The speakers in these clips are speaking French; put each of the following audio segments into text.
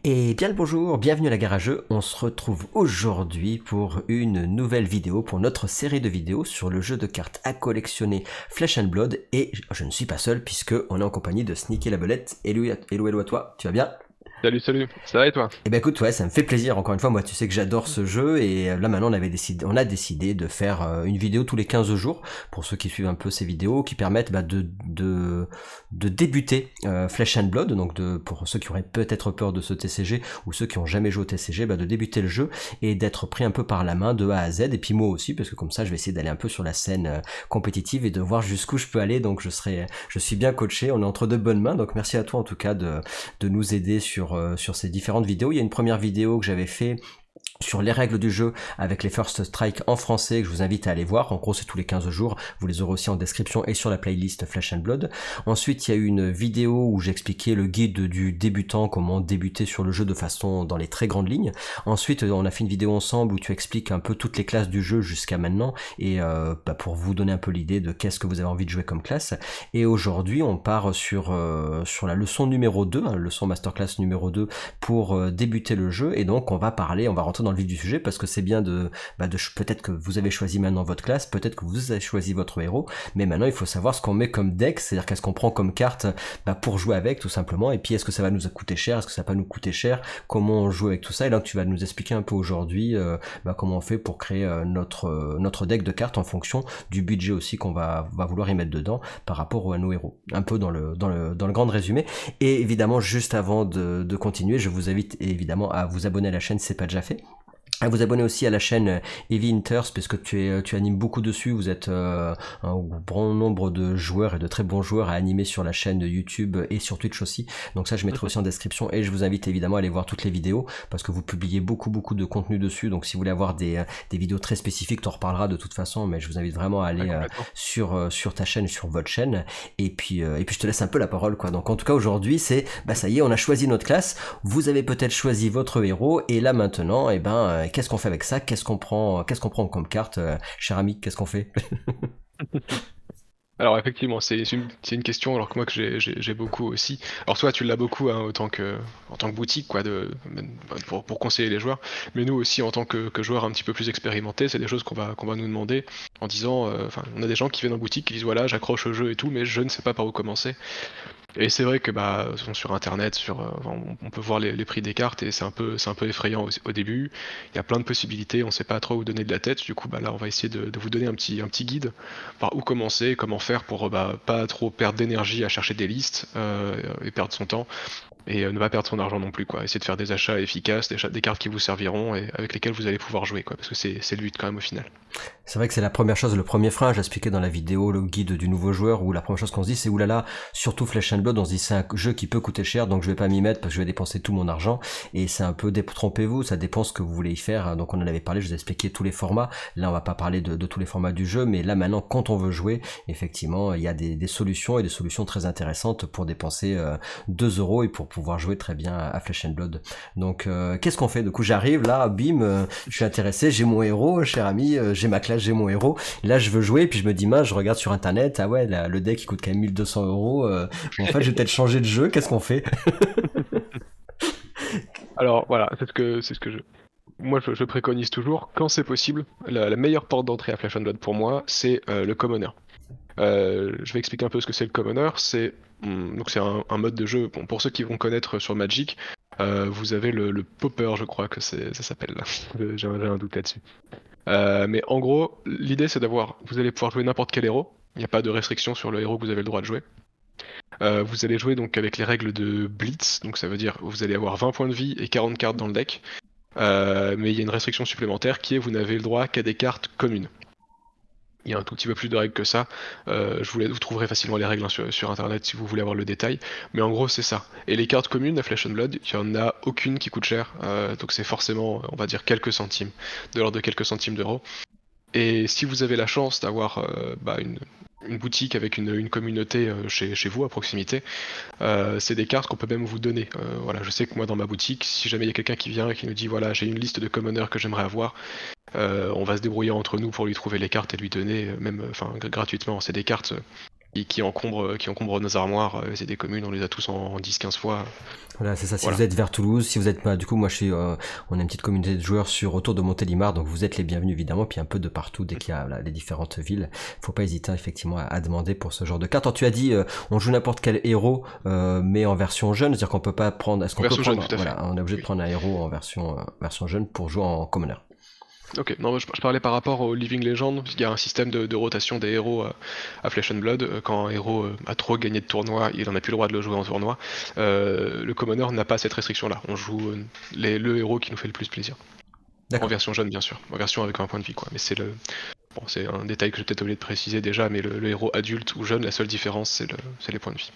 Et bien le bonjour, bienvenue à la Gare à Jeux. On se retrouve aujourd'hui pour une nouvelle vidéo, pour notre série de vidéos sur le jeu de cartes à collectionner Flesh and Blood. Et je ne suis pas seul puisque on est en compagnie de Sneaky la Belette. Hello à toi, tu vas bien? Salut, salut, ça va et toi? Eh ben écoute, ouais, ça me fait plaisir. Encore une fois, moi, tu sais que j'adore ce jeu et là maintenant, on a décidé de faire une vidéo tous les 15 jours pour ceux qui suivent un peu ces vidéos, qui permettent de débuter Flesh and Blood. Donc pour ceux qui auraient peut-être peur de ce TCG ou ceux qui ont jamais joué au TCG, de débuter le jeu et d'être pris un peu par la main de A à Z. Et puis moi aussi, parce que comme ça, je vais essayer d'aller un peu sur la scène compétitive et de voir jusqu'où je peux aller. Donc je suis bien coaché. On est entre de bonnes mains. Donc merci à toi en tout cas de nous aider sur ces différentes vidéos. Il y a une première vidéo que j'avais fait sur les règles du jeu avec les First Strike en français que je vous invite à aller voir. En gros, c'est tous les 15 jours. Vous les aurez aussi en description et sur la playlist Flesh and Blood. Ensuite, il y a eu une vidéo où j'expliquais le guide du débutant, comment débuter sur le jeu de façon dans les très grandes lignes. Ensuite, on a fait une vidéo ensemble où tu expliques un peu toutes les classes du jeu jusqu'à maintenant et pour vous donner un peu l'idée de qu'est-ce que vous avez envie de jouer comme classe. Et aujourd'hui, on part sur la leçon numéro 2, leçon masterclass numéro 2 pour débuter le jeu. Et donc, on va rentrer dans le vif du sujet parce que c'est bien de peut-être que vous avez choisi maintenant votre classe, peut-être que vous avez choisi votre héros, mais maintenant il faut savoir ce qu'on met comme deck, c'est-à-dire qu'est-ce qu'on prend comme carte pour jouer avec tout simplement, et puis est-ce que ça va nous coûter cher, est-ce que ça va pas nous coûter cher, comment on joue avec tout ça, et donc tu vas nous expliquer un peu aujourd'hui comment on fait pour créer notre deck de cartes en fonction du budget aussi qu'on va vouloir y mettre dedans par rapport à nos héros, un peu dans le grand résumé. Et évidemment, juste avant de continuer, je vous invite évidemment à vous abonner à la chaîne si c'est pas déjà fait, à vous abonner aussi à la chaîne Heavy Hunters parce que tu animes beaucoup dessus, vous êtes un grand nombre de joueurs et de très bons joueurs à animer sur la chaîne de YouTube et sur Twitch aussi, donc ça je mettrai aussi en description, et je vous invite évidemment à aller voir toutes les vidéos parce que vous publiez beaucoup de contenu dessus, donc si vous voulez avoir des vidéos très spécifiques, t'en reparleras de toute façon, mais je vous invite vraiment à aller sur ta chaîne, sur votre chaîne, et puis je te laisse un peu la parole quoi. Donc en tout cas aujourd'hui c'est ça y est, on a choisi notre classe, vous avez peut-être choisi votre héros, et là maintenant qu'est-ce qu'on fait avec ça? Qu'est-ce qu'on prend comme carte, cher ami? Qu'est-ce qu'on fait? Alors effectivement, c'est une question alors que moi que j'ai beaucoup aussi. Alors toi tu l'as beaucoup hein, en tant que boutique quoi, pour conseiller les joueurs, mais nous aussi en tant que joueurs un petit peu plus expérimentés, c'est des choses qu'on va nous demander en disant, on a des gens qui viennent en boutique qui disent voilà j'accroche au jeu et tout, mais je ne sais pas par où commencer. Et c'est vrai que sur internet, on peut voir les prix des cartes et c'est un peu effrayant au début. Il y a plein de possibilités, on sait pas trop où donner de la tête. Du coup, là, on va essayer de vous donner un petit guide par où commencer, comment faire pour pas trop perdre d'énergie à chercher des listes et perdre son temps. Et ne pas perdre son argent non plus, quoi. Essayer de faire des achats efficaces, des cartes qui vous serviront et avec lesquelles vous allez pouvoir jouer, quoi. Parce que c'est le but quand même au final. C'est vrai que c'est la première chose, le premier frein, j'expliquais dans la vidéo le guide du nouveau joueur, où la première chose qu'on se dit c'est oulala, surtout Flesh and Blood, on se dit c'est un jeu qui peut coûter cher, donc je vais pas m'y mettre parce que je vais dépenser tout mon argent, et c'est un peu, trompez-vous, ça dépend ce que vous voulez y faire, donc on en avait parlé, je vous ai expliqué tous les formats, là on va pas parler de tous les formats du jeu, mais là maintenant quand on veut jouer, effectivement il y a des solutions, et des solutions très intéressantes pour dépenser 2 € et pour pouvoir jouer très bien à Flesh and Blood. Donc qu'est-ce qu'on fait? Du coup j'arrive là, bim, je suis intéressé, j'ai mon héros, cher ami, j'ai ma classe, j'ai mon héros, là je veux jouer, puis je me dis mince, je regarde sur internet, ah ouais, le deck il coûte quand même 1200 €, en fait je vais peut-être changer de jeu, qu'est-ce qu'on fait? Alors voilà, moi je préconise toujours, quand c'est possible, la meilleure porte d'entrée à Flash and Blood pour moi, c'est le Commoner. Je vais expliquer un peu ce que c'est le Commoner. Donc c'est un mode de jeu. Bon, pour ceux qui vont connaître sur Magic, vous avez le Popper, je crois que ça s'appelle. J'ai un doute là-dessus. Mais en gros, l'idée c'est vous allez pouvoir jouer n'importe quel héros. Il n'y a pas de restriction sur le héros que vous avez le droit de jouer. Vous allez jouer donc avec les règles de Blitz, donc ça veut dire que vous allez avoir 20 points de vie et 40 cartes dans le deck. Mais il y a une restriction supplémentaire qui est vous n'avez le droit qu'à des cartes communes. Il y a un tout petit peu plus de règles que ça. Vous trouverez facilement les règles hein, sur internet si vous voulez avoir le détail. Mais en gros, c'est ça. Et les cartes communes à Flesh and Blood, il n'y en a aucune qui coûte cher. Donc c'est forcément, on va dire, quelques centimes, de l'ordre de quelques centimes d'euros. Et si vous avez la chance d'avoir une boutique avec une communauté chez vous à proximité, c'est des cartes qu'on peut même vous donner. Voilà, je sais que moi dans ma boutique, si jamais il y a quelqu'un qui vient et qui nous dit voilà j'ai une liste de commoners que j'aimerais avoir, on va se débrouiller entre nous pour lui trouver les cartes et lui donner gratuitement. C'est des cartes qui encombrent nos armoires. C'est des communes, on les a tous en 10-15 fois. Voilà, c'est ça. Si Voilà. vous êtes vers Toulouse, si vous êtes, du coup, moi, on a une petite communauté de joueurs autour de Montélimar, donc vous êtes les bienvenus évidemment, puis un peu de partout dès qu'il y a les différentes villes. Faut pas hésiter effectivement à demander pour ce genre de carte. Alors, tu as dit, on joue n'importe quel héros, mais en version jeune, c'est-à-dire qu'on peut pas prendre, est-ce qu'on peut Version jeune, prendre, tout à fait. voilà, on est obligé de Oui. prendre un héros en version jeune pour jouer en commoner. Ok, non, je parlais par rapport au Living Legend, il y a un système de rotation des héros à Flesh and Blood. Quand un héros a trop gagné de tournoi, il en a plus le droit de le jouer en tournoi. Le Commoner n'a pas cette restriction-là. On joue le héros qui nous fait le plus plaisir. En D'accord. version jeune, bien sûr. En version avec un point de vie, quoi. Mais c'est c'est un détail que j'ai peut-être oublié de préciser déjà, mais le héros adulte ou jeune, la seule différence, c'est les points de vie.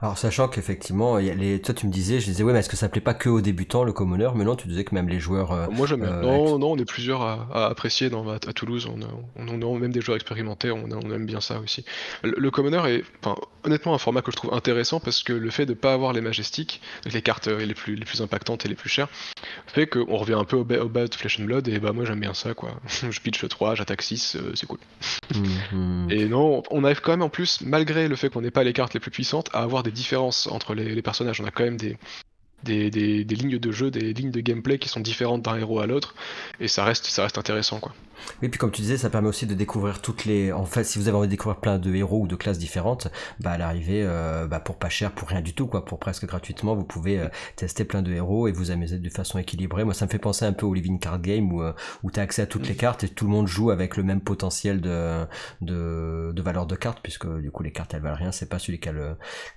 Alors, sachant qu'effectivement, toi, tu me disais, je disais, ouais, mais est-ce que ça plaît pas que aux débutants, le commoner? Mais non, tu disais que même les joueurs, Moi j'aime bien. avec- Non, on est plusieurs à apprécier à Toulouse. On a même des joueurs expérimentés, on aime bien ça aussi. Le Commoner est, enfin, honnêtement, un format que je trouve intéressant parce que le fait de pas avoir les Majestiques, donc les cartes les plus impactantes et les plus chères, fait qu'on revient un peu au bas de Flesh and Blood. Et bah, moi j'aime bien ça, quoi. Je pitch 3, j'attaque 6, c'est cool. Et non, on arrive quand même en plus, malgré le fait qu'on n'ait pas les cartes les plus puissantes, à avoir des différences entre les personnages. On a quand même des lignes de jeu, des lignes de gameplay qui sont différentes d'un héros à l'autre, et ça reste intéressant, quoi. Oui, puis comme tu disais, ça permet aussi de découvrir en fait, si vous avez envie de découvrir plein de héros ou de classes différentes, bah à l'arrivée, pour pas cher, pour rien du tout, quoi, pour presque gratuitement, vous pouvez tester plein de héros et vous amuser de façon équilibrée. Moi, ça me fait penser un peu au Living Card Game où t'as accès à toutes les cartes et tout le monde joue avec le même potentiel de valeur de cartes, puisque du coup les cartes elles valent rien. C'est pas celui qui a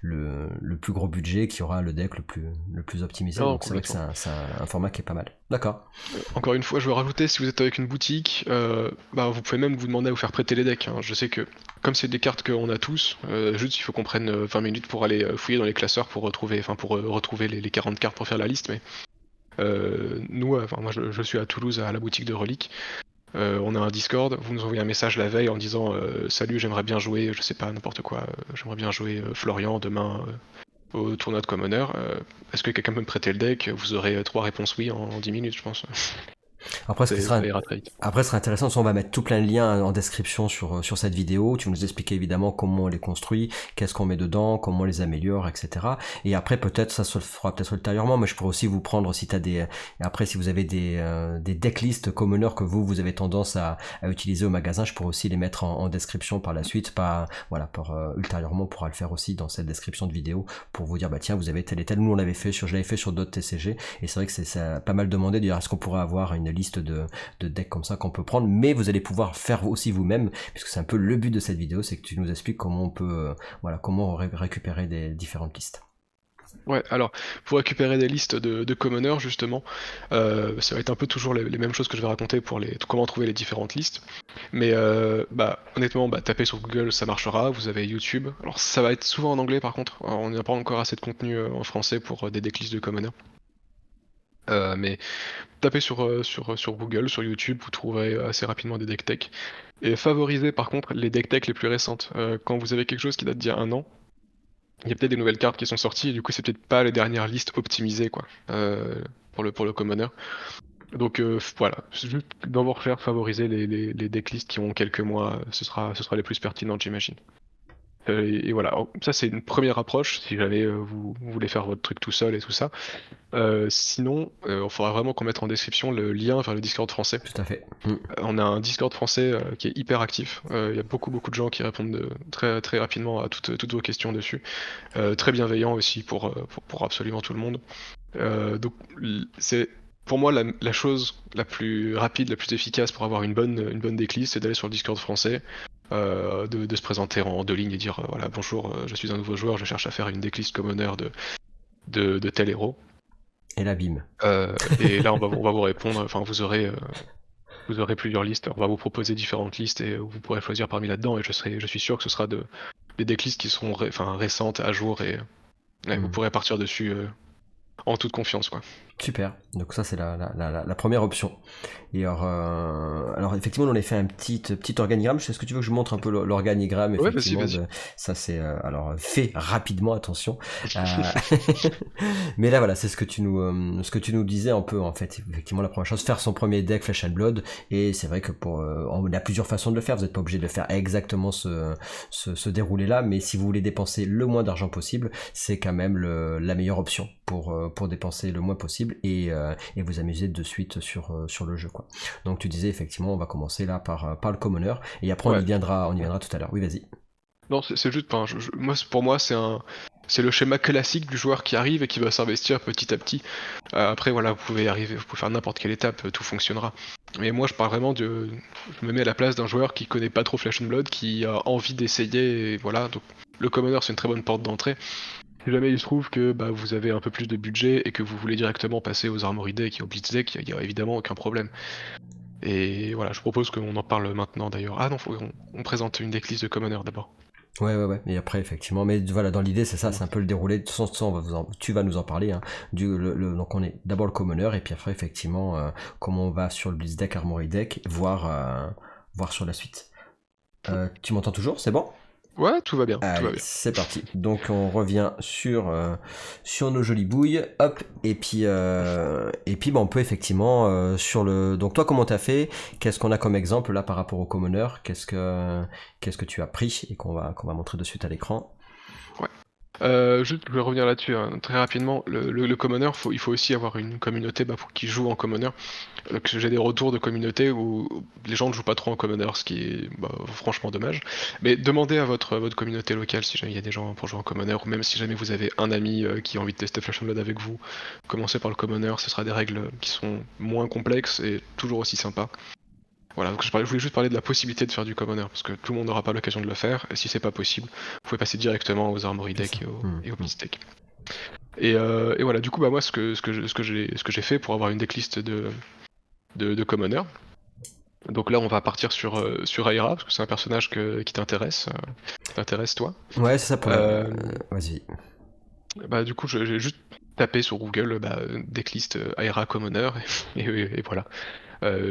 le plus gros budget qui aura le deck le plus optimisé. Non, Donc c'est vrai que c'est un format qui est pas mal. D'accord. Encore une fois, je veux rajouter, si vous êtes avec une boutique, bah, vous pouvez même vous demander à vous faire prêter les decks, hein. Je sais que, comme c'est des cartes qu'on a tous, juste il faut qu'on prenne 20 minutes pour aller fouiller dans les classeurs pour retrouver, retrouver les 40 cartes pour faire la liste, mais nous, moi je suis à Toulouse à la boutique de Reliques. On a un Discord, vous nous envoyez un message la veille en disant salut, j'aimerais bien jouer, je sais pas, n'importe quoi, j'aimerais bien jouer Florian demain au tournoi de Commoner. Est-ce que quelqu'un peut me prêter le deck? Vous aurez 3 réponses oui en 10 minutes, je pense. Après, ce qui sera Ça ira très vite. Après, ce sera intéressant, on va mettre tout plein de liens en description sur cette vidéo. Tu vas nous expliquer évidemment comment on les construit, qu'est-ce qu'on met dedans, comment on les améliore, etc. Et après, peut-être, ça se le fera peut-être ultérieurement, mais je pourrais aussi vous prendre si après, si vous avez des decklists commoners que vous avez tendance à utiliser au magasin, je pourrais aussi les mettre en description par la suite, ultérieurement, on pourra le faire aussi dans cette description de vidéo pour vous dire, bah tiens, vous avez tel et tel. Nous, je l'avais fait sur d'autres TCG, et c'est vrai que ça a pas mal demandé de dire, est-ce qu'on pourrait avoir une liste de decks comme ça qu'on peut prendre, mais vous allez pouvoir faire aussi vous-même, puisque c'est un peu le but de cette vidéo, c'est que tu nous expliques comment on peut, comment récupérer des différentes listes. Ouais, alors, pour récupérer des listes de commoners, justement, ça va être un peu toujours les mêmes choses que je vais raconter pour comment trouver les différentes listes. Mais honnêtement, tapez sur Google, ça marchera. Vous avez YouTube. Alors, ça va être souvent en anglais, par contre. Alors, on n'a pas encore assez de contenu en français pour des decklists de commoners. Mais tapez sur Google, sur YouTube, vous trouverez assez rapidement des deck tech. Et favorisez par contre les deck tech les plus récentes. Quand vous avez quelque chose qui date d'il y a un an, il y a peut-être des nouvelles cartes qui sont sorties, et du coup c'est peut-être pas les dernières listes optimisées, quoi, pour le commoner. Donc voilà, juste dans vos recherches, favorisez les decklists qui ont quelques mois, ce sera les plus pertinentes, j'imagine. Et voilà, ça c'est une première approche si jamais vous voulez faire votre truc tout seul et tout ça. Sinon, il faudra vraiment qu'on mette en description le lien vers le Discord français. Tout à fait. On a un Discord français qui est hyper actif. Il y a beaucoup de gens qui répondent très, très rapidement à toutes vos questions dessus. Très bienveillant aussi pour absolument tout le monde. Donc c'est pour moi la chose la plus rapide, la plus efficace pour avoir une bonne decklist, c'est d'aller sur le Discord français. De se présenter en 2 lignes et dire voilà, bonjour, je suis un nouveau joueur, je cherche à faire une decklist commoner de tel héros. Et la bim. Et là on va vous répondre, enfin vous aurez plusieurs listes, on va vous proposer différentes listes et vous pourrez choisir parmi là-dedans, et je suis sûr que ce sera des decklists qui seront récentes, à jour, et vous pourrez partir dessus en toute confiance, quoi. Super, donc ça c'est la première option. Et alors effectivement on a fait un petit organigramme. Est-ce que tu veux que je montre un peu l'organigramme Ouais, vas-y, effectivement vas-y. ça c'est alors fait rapidement, attention. Euh, Mais là voilà, c'est ce que tu nous disais un peu en fait. Effectivement la première chose, faire son premier deck Flesh and Blood. Et c'est vrai que on a plusieurs façons de le faire. Vous n'êtes pas obligé de faire exactement ce déroulé là, mais si vous voulez dépenser le moins d'argent possible, c'est quand même la meilleure option pour dépenser le moins possible et vous amuser de suite sur le jeu quoi. Donc tu disais effectivement on va commencer là par le commoner et après Ouais. on y viendra tout à l'heure. Oui vas-y. Non, c'est juste, enfin, pour moi, c'est le schéma classique du joueur qui arrive et qui va s'investir petit à petit. Après, voilà, vous pouvez faire n'importe quelle étape, tout fonctionnera. Mais moi, je parle vraiment je me mets à la place d'un joueur qui connaît pas trop Flesh and Blood, qui a envie d'essayer, et voilà. Donc, le commoner, c'est une très bonne porte d'entrée. Si jamais il se trouve que bah, vous avez un peu plus de budget et que vous voulez directement passer aux Armory Deck et aux Blitz Deck, il y a évidemment aucun problème. Et voilà, je propose qu'on en parle maintenant d'ailleurs. Ah non, on présente une decklist de commoner d'abord. Ouais. Et après, effectivement, mais voilà, dans l'idée, c'est ça, c'est un peu le déroulé. De toute façon, tu vas nous en parler. Hein, donc, on est d'abord le commoner, et puis après, effectivement, comment on va sur le Blitz Deck, Armory Deck, voir sur la suite. Tu m'entends toujours? C'est bon? Ouais, tout va bien, tout va Allez, bien. c'est parti. Donc on revient sur nos jolies bouilles, hop, et puis bah, on peut effectivement sur le. Donc toi comment t'as fait? Qu'est-ce qu'on a comme exemple là par rapport au commoner? Qu'est-ce que tu as pris et qu'on va montrer de suite à l'écran? Ouais. Juste, je vais revenir là-dessus hein, très rapidement. Le commoner, il faut aussi avoir une communauté pour qui joue en commoner. J'ai des retours de communauté où les gens ne jouent pas trop en commoner, ce qui est franchement dommage. Mais demandez à votre communauté locale si jamais il y a des gens pour jouer en commoner, ou même si jamais vous avez un ami qui a envie de tester Flash and Blood avec vous, commencez par le commoner, ce sera des règles qui sont moins complexes et toujours aussi sympas. Voilà, donc je voulais juste parler de la possibilité de faire du commoner, parce que tout le monde n'aura pas l'occasion de le faire, et si c'est pas possible, vous pouvez passer directement aux Armory Deck et aux Blitz Deck. Et voilà, du coup, moi, ce que j'ai fait pour avoir une decklist de commoner. Donc là, on va partir sur Aira, parce que c'est un personnage qui t'intéresse toi. Ouais, c'est ça pour vas-y. Du coup, j'ai juste tapé sur Google decklist Aira commoner, et voilà.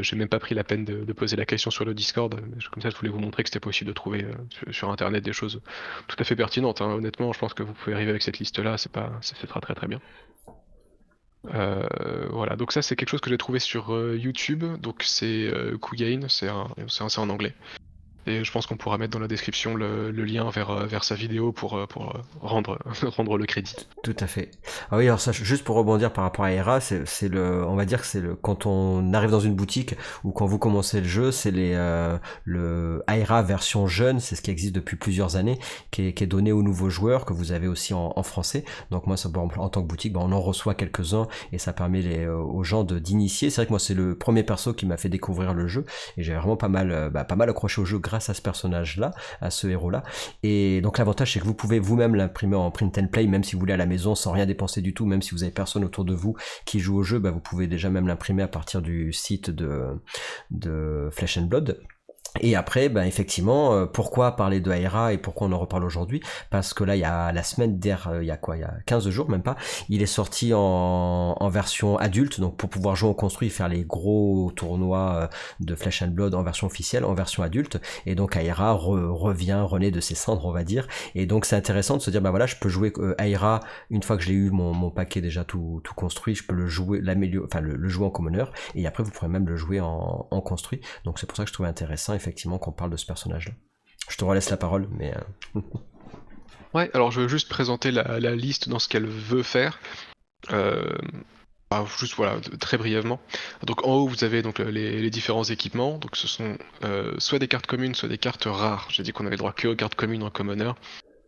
J'ai même pas pris la peine de poser la question sur le Discord, comme ça je voulais vous montrer que c'était possible de trouver sur internet des choses tout à fait pertinentes. Hein. Honnêtement, je pense que vous pouvez arriver avec cette liste là, ça sera très très bien. Voilà, donc ça c'est quelque chose que j'ai trouvé sur YouTube, donc c'est Kugain, c'est en anglais. Et je pense qu'on pourra mettre dans la description le lien vers sa vidéo pour rendre, rendre le crédit. Tout à fait. Ah oui, alors ça, juste pour rebondir par rapport à Era, on va dire que quand on arrive dans une boutique ou quand vous commencez le jeu, c'est le Aira version jeune, c'est ce qui existe depuis plusieurs années, qui est donné aux nouveaux joueurs, que vous avez aussi en français. Donc moi, ça, en tant que boutique, on en reçoit quelques-uns et ça permet aux gens d'initier. C'est vrai que moi, c'est le premier perso qui m'a fait découvrir le jeu et j'ai vraiment pas mal accroché au jeu grâce à ce personnage-là, à ce héros-là. Et donc l'avantage, c'est que vous pouvez vous-même l'imprimer en print and play, même si vous voulez à la maison, sans rien dépenser du tout, même si vous avez personne autour de vous qui joue au jeu, vous pouvez déjà même l'imprimer à partir du site de Flesh and Blood. Et après, effectivement, pourquoi parler de Aira et pourquoi on en reparle aujourd'hui? Parce que là, il y a la semaine dernière, il y a 15 jours, même pas, il est sorti en version adulte, donc pour pouvoir jouer en construit, faire les gros tournois de Flesh and Blood en version officielle, en version adulte, et donc Aira renaît de ses cendres, on va dire, et donc c'est intéressant de se dire, voilà, je peux jouer Aira une fois que j'ai eu mon paquet déjà tout construit, je peux le jouer, le jouer en commoner, et après vous pourrez même le jouer en construit, donc c'est pour ça que je trouvais intéressant effectivement qu'on parle de ce personnage-là. Je te relaisse la parole, mais... Ouais, alors je veux juste présenter la liste dans ce qu'elle veut faire. Juste voilà, très brièvement. Donc en haut vous avez donc les différents équipements. Donc ce sont soit des cartes communes, soit des cartes rares. J'ai dit qu'on avait le droit que aux cartes communes en commoner.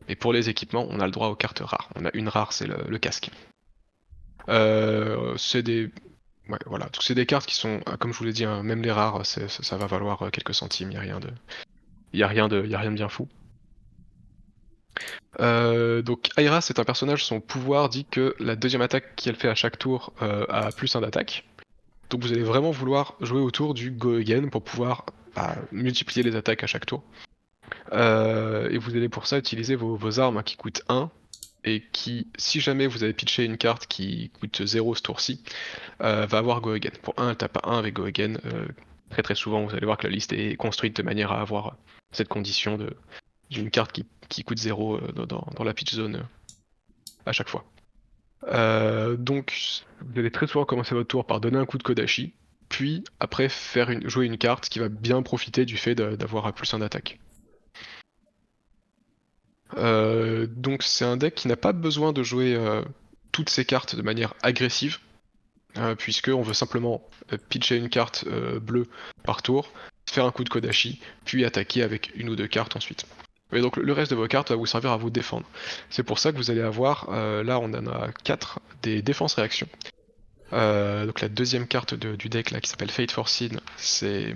Et pour les équipements, on a le droit aux cartes rares. On a une rare, c'est le casque. C'est des... Ouais, voilà. Donc c'est des cartes qui sont, comme je vous l'ai dit, hein, même les rares, ça va valoir quelques centimes. Il y a rien de bien fou. Donc Aira, c'est un personnage, son pouvoir dit que la deuxième attaque qu'elle fait à chaque tour a +1 d'attaque. Donc vous allez vraiment vouloir jouer autour du Go Again pour pouvoir multiplier les attaques à chaque tour. Et vous allez pour ça utiliser vos armes qui coûtent 1 et qui, si jamais vous avez pitché une carte qui coûte 0 ce tour-ci, va avoir Go Again. Pour 1, elle tape à 1 avec Go Again. Très très souvent, vous allez voir que la liste est construite de manière à avoir cette condition d'une carte qui coûte 0 dans la pitch zone à chaque fois. Donc, vous allez très souvent commencer votre tour par donner un coup de Kodachi, puis après jouer une carte qui va bien profiter du fait d'avoir un +1 d'attaque. Donc c'est un deck qui n'a pas besoin de jouer toutes ses cartes de manière agressive, puisque on veut simplement pitcher une carte bleue par tour, faire un coup de Kodachi, puis attaquer avec une ou deux cartes ensuite. Et donc le reste de vos cartes va vous servir à vous défendre. C'est pour ça que vous allez avoir, là on en a 4, des défenses réactions. Donc la deuxième carte du deck là qui s'appelle Fate Foreseen, c'est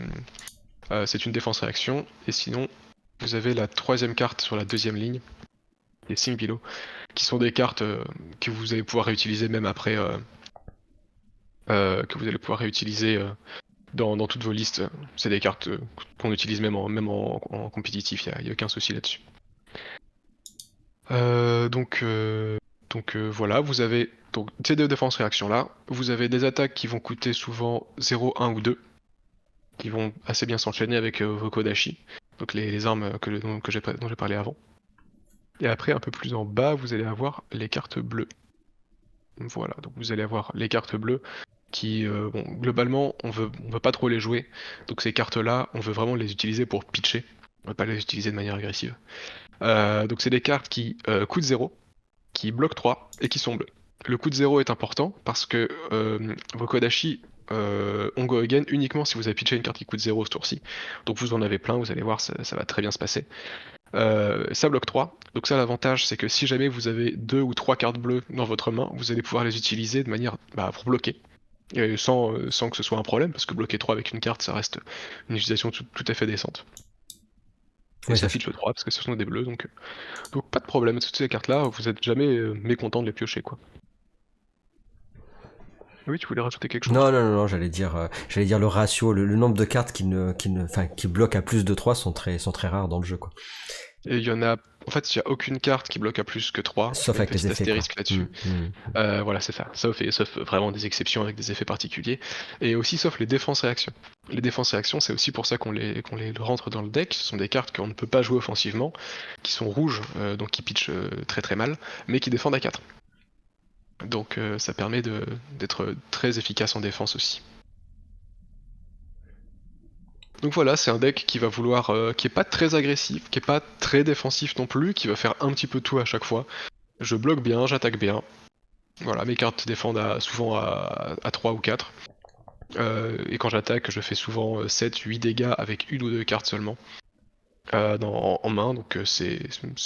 une défense réaction, et sinon vous avez la troisième carte sur la deuxième ligne, les Simbilo, qui sont des cartes que vous allez pouvoir réutiliser même après, que vous allez pouvoir réutiliser dans toutes vos listes. C'est des cartes qu'on utilise même en compétitif, il n'y a aucun souci là-dessus. Donc voilà, vous avez donc ces deux défenses réactions là, vous avez des attaques qui vont coûter souvent 0, 1 ou 2, qui vont assez bien s'enchaîner avec vos Kodachi, donc les armes dont j'ai parlé avant. Et après, un peu plus en bas, vous allez avoir les cartes bleues. Voilà, donc vous allez avoir les cartes bleues qui, bon, globalement, on veut pas trop les jouer. Donc ces cartes-là, on veut vraiment les utiliser pour pitcher. On va pas les utiliser de manière agressive. Donc c'est des cartes qui coûtent 0, qui bloquent 3 et qui sont bleues. Le coût de 0 est important parce que vos Kodachi on go again uniquement si vous avez pitché une carte qui coûte 0 ce tour-ci. Donc vous en avez plein, vous allez voir, ça va très bien se passer. Ça bloque 3, donc ça l'avantage c'est que si jamais vous avez 2 ou 3 cartes bleues dans votre main, vous allez pouvoir les utiliser de manière pour bloquer, et sans que ce soit un problème, parce que bloquer 3 avec une carte ça reste une utilisation tout à fait décente. Et Oui, ça pitch le 3 parce que ce sont des bleus, donc pas de problème, toutes ces cartes là vous êtes jamais mécontent de les piocher quoi. Oui, tu voulais rajouter quelque chose? Non, j'allais dire le ratio, le nombre de cartes qui bloquent à plus de 3 sont très rares dans le jeu, quoi. Et il y en a, en fait, il n'y a aucune carte qui bloque à plus que 3. Sauf avec les effets, astérisque là-dessus. Voilà, c'est ça. Sauf vraiment des exceptions avec des effets particuliers. Et aussi sauf les défenses réactions. Les défenses réactions, c'est aussi pour ça qu'on les rentre dans le deck. Ce sont des cartes qu'on ne peut pas jouer offensivement, qui sont rouges, donc qui pitchent très très mal, mais qui défendent à 4. Donc ça permet d'être très efficace en défense aussi. Donc voilà, c'est un deck qui va vouloir, qui est pas très agressif, qui est pas très défensif non plus, qui va faire un petit peu tout à chaque fois. Je bloque bien, j'attaque bien. Voilà, mes cartes défendent souvent à 3 ou 4. Et quand j'attaque, je fais souvent 7, 8 dégâts avec une ou deux cartes seulement en main, donc c'est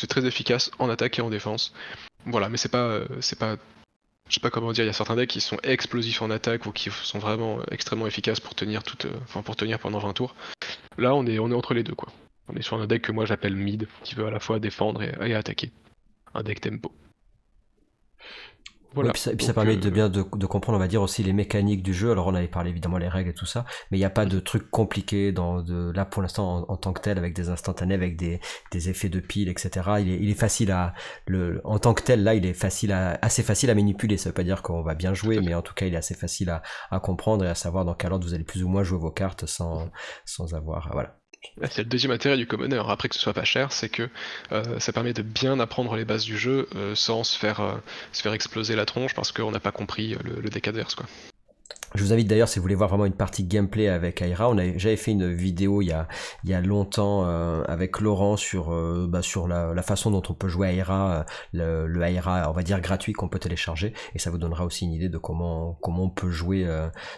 très efficace en attaque et en défense. Voilà, mais c'est pas, je sais pas comment dire, il y a certains decks qui sont explosifs en attaque ou qui sont vraiment extrêmement efficaces pour tenir pour tenir pendant 20 tours. Là, on est entre les deux, quoi. On est sur un deck que moi j'appelle mid, qui veut à la fois défendre et attaquer. Un deck tempo. Voilà. Oui, puis ça permet de bien de comprendre, on va dire, aussi les mécaniques du jeu. Alors on avait parlé évidemment les règles et tout ça, mais il n'y a pas de trucs compliqués là pour l'instant en tant que tel, avec des instantanés, avec des effets de pile, etc. Il est facile en tant que tel, là, il est assez facile à manipuler. Ça veut pas dire qu'on va bien jouer, mais en tout cas, il est assez facile à comprendre et à savoir dans quel ordre vous allez plus ou moins jouer vos cartes sans avoir, voilà. C'est le deuxième intérêt du Commoner, après que ce soit pas cher, c'est que ça permet de bien apprendre les bases du jeu sans se faire exploser la tronche parce qu'on n'a pas compris le deck adverse, quoi. Je vous invite d'ailleurs, si vous voulez voir vraiment une partie gameplay avec Aira, j'avais fait une vidéo il y a longtemps avec Laurent sur la façon dont on peut jouer Aira, le Aira, on va dire gratuit qu'on peut télécharger, et ça vous donnera aussi une idée de comment on peut jouer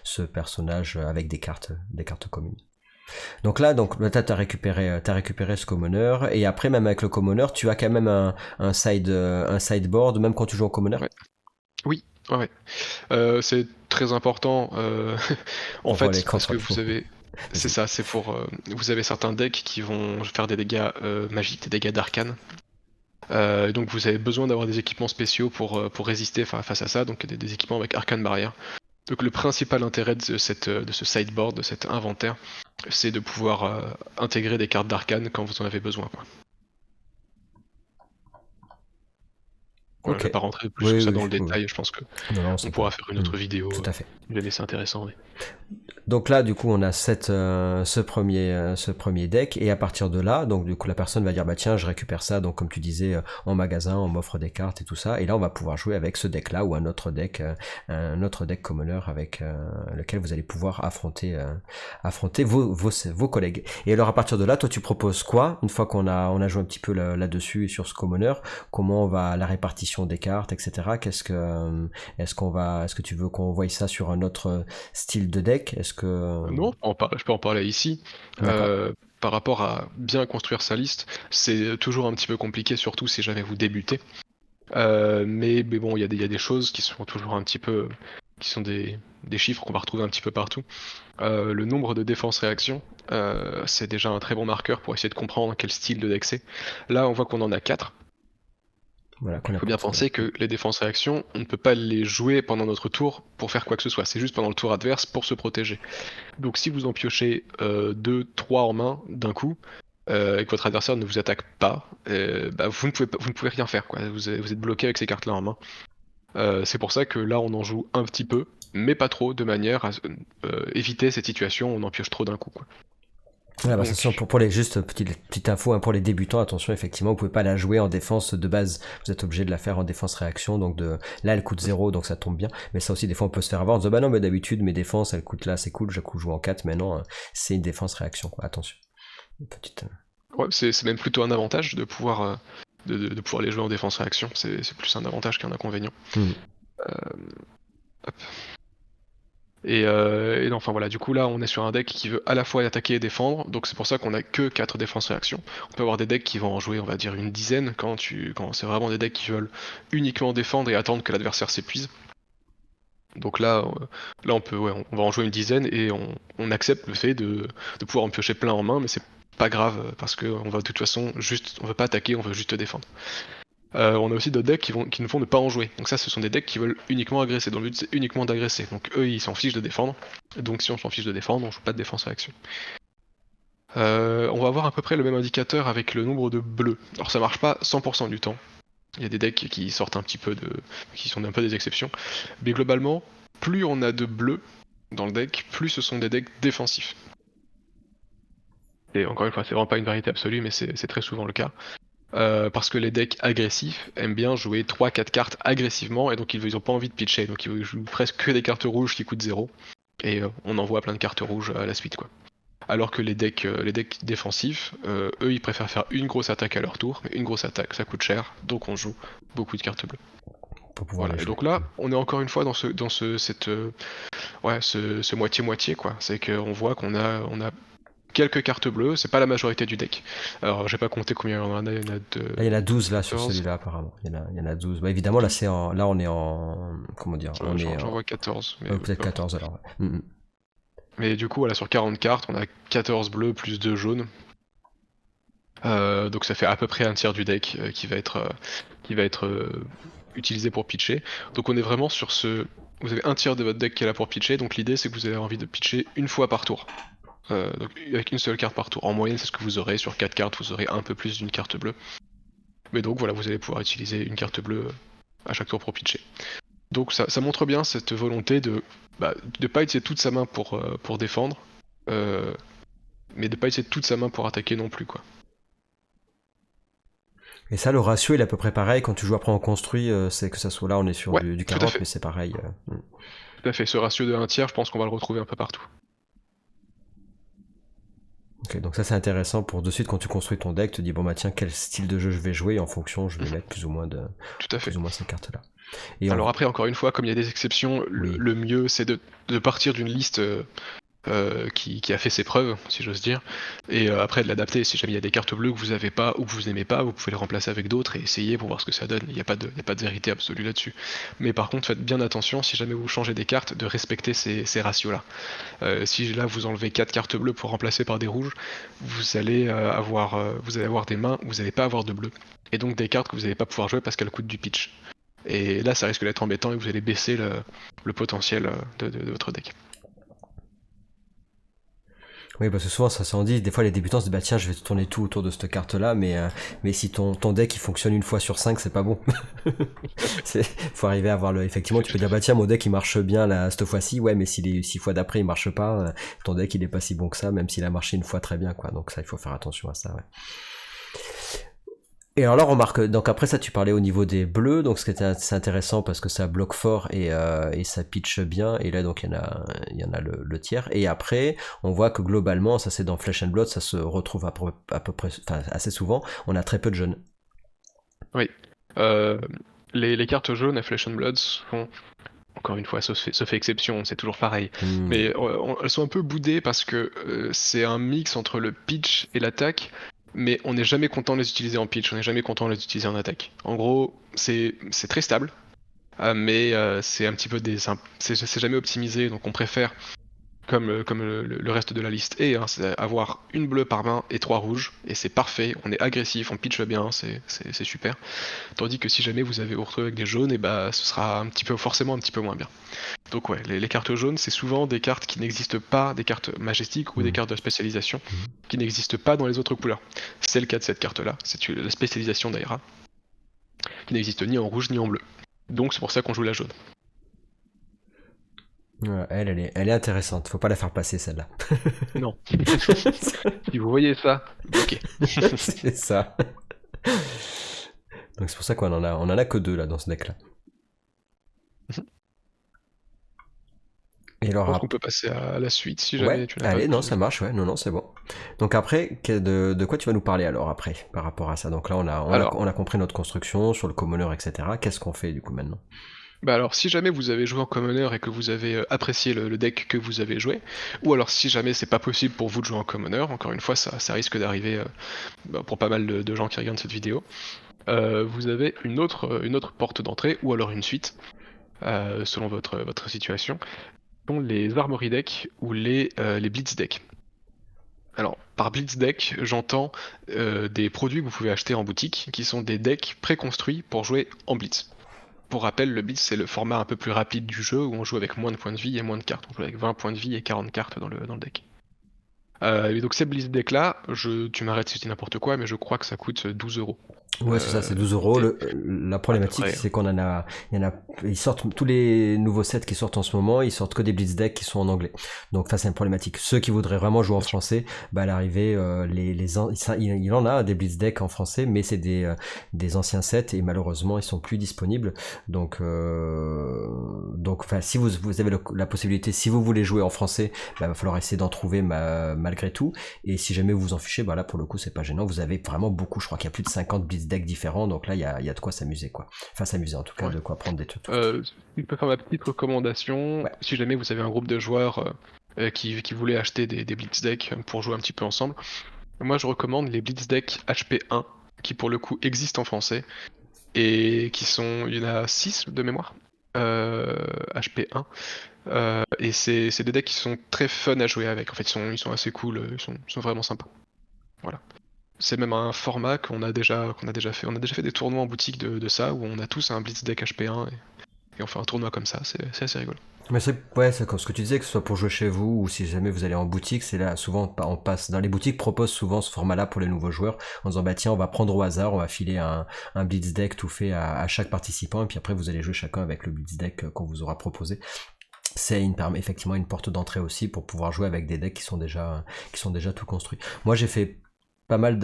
ce personnage avec des cartes communes. Donc là, t'as récupéré ce commoner, et après même avec le commoner, tu as quand même un sideboard même quand tu joues au commoner. Ouais. Oui, ouais. C'est très important en fait parce que vous avez. C'est ça, c'est pour. Vous avez certains decks qui vont faire des dégâts magiques, des dégâts d'arcane. Donc vous avez besoin d'avoir des équipements spéciaux pour résister face à ça, donc des équipements avec arcane barrière. Donc le principal intérêt de ce sideboard, de cet inventaire, c'est de pouvoir intégrer des cartes d'arcane quand vous en avez besoin, quoi. Voilà, je Ok. vais pas rentrer plus que Oui, ça oui, dans le oui, oui. détail, je pense que Non, non, on c'est pourra pas. faire une autre vidéo, Tout à fait. je vais laisser intéressant. Mais... Donc là, du coup, on a ce premier deck, et à partir de là, donc du coup, la personne va dire, bah tiens, je récupère ça, donc comme tu disais, en magasin, on m'offre des cartes et tout ça, et là, on va pouvoir jouer avec ce deck-là ou un autre deck commoner avec lequel vous allez pouvoir affronter vos collègues. Et alors, à partir de là, toi, tu proposes quoi, une fois on a joué un petit peu là-dessus et sur ce commoner, comment on va la répartition des cartes, etc. Est-ce que tu veux qu'on voie ça sur un autre style de deck? Est-ce que... Non, je peux en parler ici. D'accord. Par rapport à bien construire sa liste, c'est toujours un petit peu compliqué, surtout si jamais vous débutez. Mais bon, il y a des choses qui sont toujours un petit peu, qui sont des chiffres qu'on va retrouver un petit peu partout. Le nombre de défense-réaction, c'est déjà un très bon marqueur pour essayer de comprendre quel style de deck c'est. Là, on voit qu'on en a 4. Voilà, qu'on Il a faut bien consommé. penser que les défenses-réactions, on ne peut pas les jouer pendant notre tour pour faire quoi que ce soit. C'est juste pendant le tour adverse pour se protéger. Donc si vous en piochez 2, 3 en main d'un coup, et que votre adversaire ne vous attaque pas, bah, vous ne pouvez rien faire, quoi. Vous êtes bloqué avec ces cartes-là en main. C'est pour ça que là on en joue un petit peu, mais pas trop, de manière à éviter cette situation où on en pioche trop d'un coup, quoi. Voilà, bah, attention, Donc, pour les juste petite info, hein, pour les débutants, attention, effectivement, vous pouvez pas la jouer en défense de base. Vous êtes obligé de la faire en défense réaction, là elle coûte 0, donc ça tombe bien. Mais ça aussi, des fois, on peut se faire avoir en disant, bah non, mais d'habitude, mes défenses, elles coûtent là, c'est cool, je joue en 4, mais non, c'est une défense réaction, quoi. Attention. Une petite. ouais, c'est même plutôt un avantage de pouvoir, de pouvoir les jouer en défense-réaction. C'est plus un avantage qu'un inconvénient. Hmm. Hop. Et non, enfin voilà, du coup là on est sur un deck qui veut à la fois attaquer et défendre, donc c'est pour ça qu'on a que 4 défenses-réactions. On peut avoir des decks qui vont en jouer, on va dire, une dizaine quand c'est vraiment des decks qui veulent uniquement défendre et attendre que l'adversaire s'épuise. Donc là on peut, ouais, on va en jouer une dizaine et on accepte le fait de pouvoir en piocher plein en main, mais c'est pas grave parce qu'on va de toute façon juste, on veut pas attaquer, on veut juste défendre. On a aussi d'autres decks qui ne font ne pas en jouer. Donc ça, ce sont des decks qui veulent uniquement agresser. Dont le but, c'est uniquement d'agresser. Donc eux, ils s'en fichent de défendre. Donc si on s'en fiche de défendre, on joue pas de défense-réaction. On va avoir à peu près le même indicateur avec le nombre de bleus. Alors ça marche pas 100% du temps. Il y a des decks qui sortent un petit peu qui sont un peu des exceptions. Mais globalement, plus on a de bleus dans le deck, plus ce sont des decks défensifs. Et encore une fois, c'est vraiment pas une vérité absolue, mais c'est très souvent le cas. Parce que les decks agressifs aiment bien jouer 3-4 cartes agressivement et donc ils ont pas envie de pitcher, donc ils jouent presque que des cartes rouges qui coûtent 0 et on envoie plein de cartes rouges à la suite, quoi. Alors que les decks défensifs, eux ils préfèrent faire une grosse attaque à leur tour, mais une grosse attaque ça coûte cher, donc on joue beaucoup de cartes bleues. Pour pouvoir Voilà, les et jouer. donc là on est encore une fois dans ce moitié-moitié, quoi. C'est qu'on voit on a quelques cartes bleues, c'est pas la majorité du deck. Alors j'ai pas compté combien il y en a, il y en a Là, il y en a 12 là sur 14. celui-là apparemment. Il y en a 12. Bah évidemment là là on est en comment dire, on est J'en en vois 14. Mais peut-être 14 alors. Ouais. Mais du coup, voilà, sur 40 cartes, on a 14 bleus plus 2 jaunes. Donc ça fait à peu près un tiers du deck qui va être utilisé pour pitcher. Donc on est vraiment sur ce... Vous avez un tiers de votre deck qui est là pour pitcher, donc l'idée c'est que vous avez envie de pitcher une fois par tour. Donc avec une seule carte par tour. En moyenne, c'est ce que vous aurez. Sur 4 cartes, vous aurez un peu plus d'une carte bleue. Mais donc voilà, vous allez pouvoir utiliser une carte bleue à chaque tour pour pitcher. Donc ça montre bien cette volonté de pas utiliser toute sa main pour défendre, mais de pas utiliser toute sa main pour attaquer non plus, quoi. Et ça, le ratio il est à peu près pareil quand tu joues après en construit, c'est que ça soit là, on est sur Ouais, du tout à 40, fait. mais c'est pareil. Tout à fait. Ce ratio de 1 tiers, je pense qu'on va le retrouver un peu partout. Ok, donc ça c'est intéressant pour de suite quand tu construis ton deck, tu te dis bon bah tiens quel style de jeu je vais jouer et en fonction je vais mettre Tout à fait. plus ou moins ces cartes là. Et Alors après, encore une fois, comme il y a des exceptions, oui. le mieux c'est de partir d'une liste qui a fait ses preuves, si j'ose dire, et après de l'adapter. Si jamais il y a des cartes bleues que vous avez pas ou que vous n'aimez pas, vous pouvez les remplacer avec d'autres et essayer pour voir ce que ça donne. Il n'y a pas de vérité absolue là-dessus. Mais par contre, faites bien attention, si jamais vous changez des cartes, de respecter ces ratios-là. Si là vous enlevez 4 cartes bleues pour remplacer par des rouges, vous allez avoir des mains où vous n'allez pas avoir de bleu. Et donc des cartes que vous n'allez pas pouvoir jouer parce qu'elles coûtent du pitch. Et là ça risque d'être embêtant et vous allez baisser le potentiel de votre deck. Oui, parce que souvent ça s'en dit, des fois les débutants se disent bah tiens je vais tourner tout autour de cette carte là, mais si ton deck il fonctionne une fois sur 5 c'est pas bon. Faut arriver à avoir le. Effectivement tu peux dire bah tiens mon deck il marche bien là cette fois-ci, ouais mais si les 6 fois d'après il marche pas, ton deck il est pas si bon que ça, même s'il a marché une fois très bien quoi, donc ça il faut faire attention à ça ouais. Et alors là, on remarque, donc après ça, tu parlais au niveau des bleus, donc ce qui était assez intéressant parce que ça bloque fort et ça pitch bien, et là donc il y en a le tiers. Et après, on voit que globalement, ça c'est dans Flesh and Blood, ça se retrouve à peu près, enfin assez souvent, on a très peu de jeunes. Oui. Euh, les cartes jaunes à Flesh and Blood sont, encore une fois, ça fait exception, c'est toujours pareil. Mais elles sont un peu boudées parce que c'est un mix entre le pitch et l'attaque, mais on n'est jamais content de les utiliser en pitch, on n'est jamais content de les utiliser en attaque. En gros, c'est très stable, mais c'est un petit peu c'est jamais optimisé, donc on préfère, comme le reste de la liste est, hein, c'est avoir une bleue par main et 3 rouges, et c'est parfait, on est agressif, on pitch bien, c'est super. Tandis que si jamais vous retrouvez avec des jaunes, et bah ce sera forcément un petit peu moins bien. Donc ouais, les cartes jaunes, c'est souvent des cartes qui n'existent pas, des cartes majestiques ou des cartes de spécialisation, qui n'existent pas dans les autres couleurs. C'est le cas de cette carte-là, c'est la spécialisation d'Aira, qui n'existe ni en rouge ni en bleu. Donc c'est pour ça qu'on joue la jaune. Ouais, elle est intéressante, faut pas la faire passer celle-là. Non. Si vous voyez ça, ok. C'est ça. Donc c'est pour ça qu'on en a que 2 là dans ce deck-là. Et Je alors, pense qu'on peut passer à la suite si ouais, jamais tu n'as pas allez, autre non, chose à ça marche, ouais, non, c'est bon. Donc après, de quoi tu vas nous parler alors après, par rapport à ça? Donc là, Alors, on a compris notre construction sur le commoner, etc. Qu'est-ce qu'on fait du coup maintenant? bah alors, si jamais vous avez joué en commoner et que vous avez apprécié le deck que vous avez joué, ou alors si jamais c'est pas possible pour vous de jouer en commoner, encore une fois, ça risque d'arriver pour pas mal de gens qui regardent cette vidéo, vous avez une autre porte d'entrée, ou alors une suite, selon votre situation, sont les Armory Deck ou les Blitz Deck. Alors, par Blitz Deck, j'entends des produits que vous pouvez acheter en boutique, qui sont des decks préconstruits pour jouer en Blitz. Pour rappel, le Blitz c'est le format un peu plus rapide du jeu où on joue avec moins de points de vie et moins de cartes. On joue avec 20 points de vie et 40 cartes dans le deck. Et donc ces Blitz Deck là, tu m'arrêtes si je dis n'importe quoi, mais je crois que ça coûte 12€. Ouais, c'est ça, c'est 12€. La problématique, c'est ils sortent tous les nouveaux sets qui sortent en ce moment, ils sortent que des Blitz decks qui sont en anglais. Donc, ça, c'est une problématique. Ceux qui voudraient vraiment jouer en français, bah, à l'arrivée, il en a des Blitz decks en français, mais c'est des anciens sets et malheureusement, ils sont plus disponibles. Donc, enfin, si vous avez la possibilité, si vous voulez jouer en français, bah, va falloir essayer d'en trouver malgré tout. Et si jamais vous vous en fichez, bah là, pour le coup, c'est pas gênant. Vous avez vraiment beaucoup, je crois qu'il y a plus de 50 Blitz decks différents, donc là il y a de quoi s'amuser quoi. Enfin s'amuser en tout cas, de quoi prendre des trucs. Je peux faire ma petite recommandation, Ouais. si jamais vous avez un groupe de joueurs qui voulaient acheter des Blitz decks pour jouer un petit peu ensemble, moi je recommande les Blitz decks HP1, qui pour le coup existent en français, et il y en a 6 de mémoire, HP1, et c'est des decks qui sont très fun à jouer avec, en fait ils sont assez cool, ils sont vraiment sympas. Voilà. C'est même un format qu'on a déjà fait. On a déjà fait des tournois en boutique de ça, où on a tous un Blitz Deck HP1 et on fait un tournoi comme ça, c'est assez rigolo. Mais c'est comme ce que tu disais, que ce soit pour jouer chez vous ou si jamais vous allez en boutique, c'est là souvent on passe dans les boutiques proposent souvent ce format-là pour les nouveaux joueurs en disant bah tiens on va prendre au hasard, on va filer un Blitz Deck tout fait à chaque participant et puis après vous allez jouer chacun avec le Blitz Deck qu'on vous aura proposé. C'est effectivement une porte d'entrée aussi pour pouvoir jouer avec des decks qui sont déjà tout construits. Moi j'ai fait pas mal,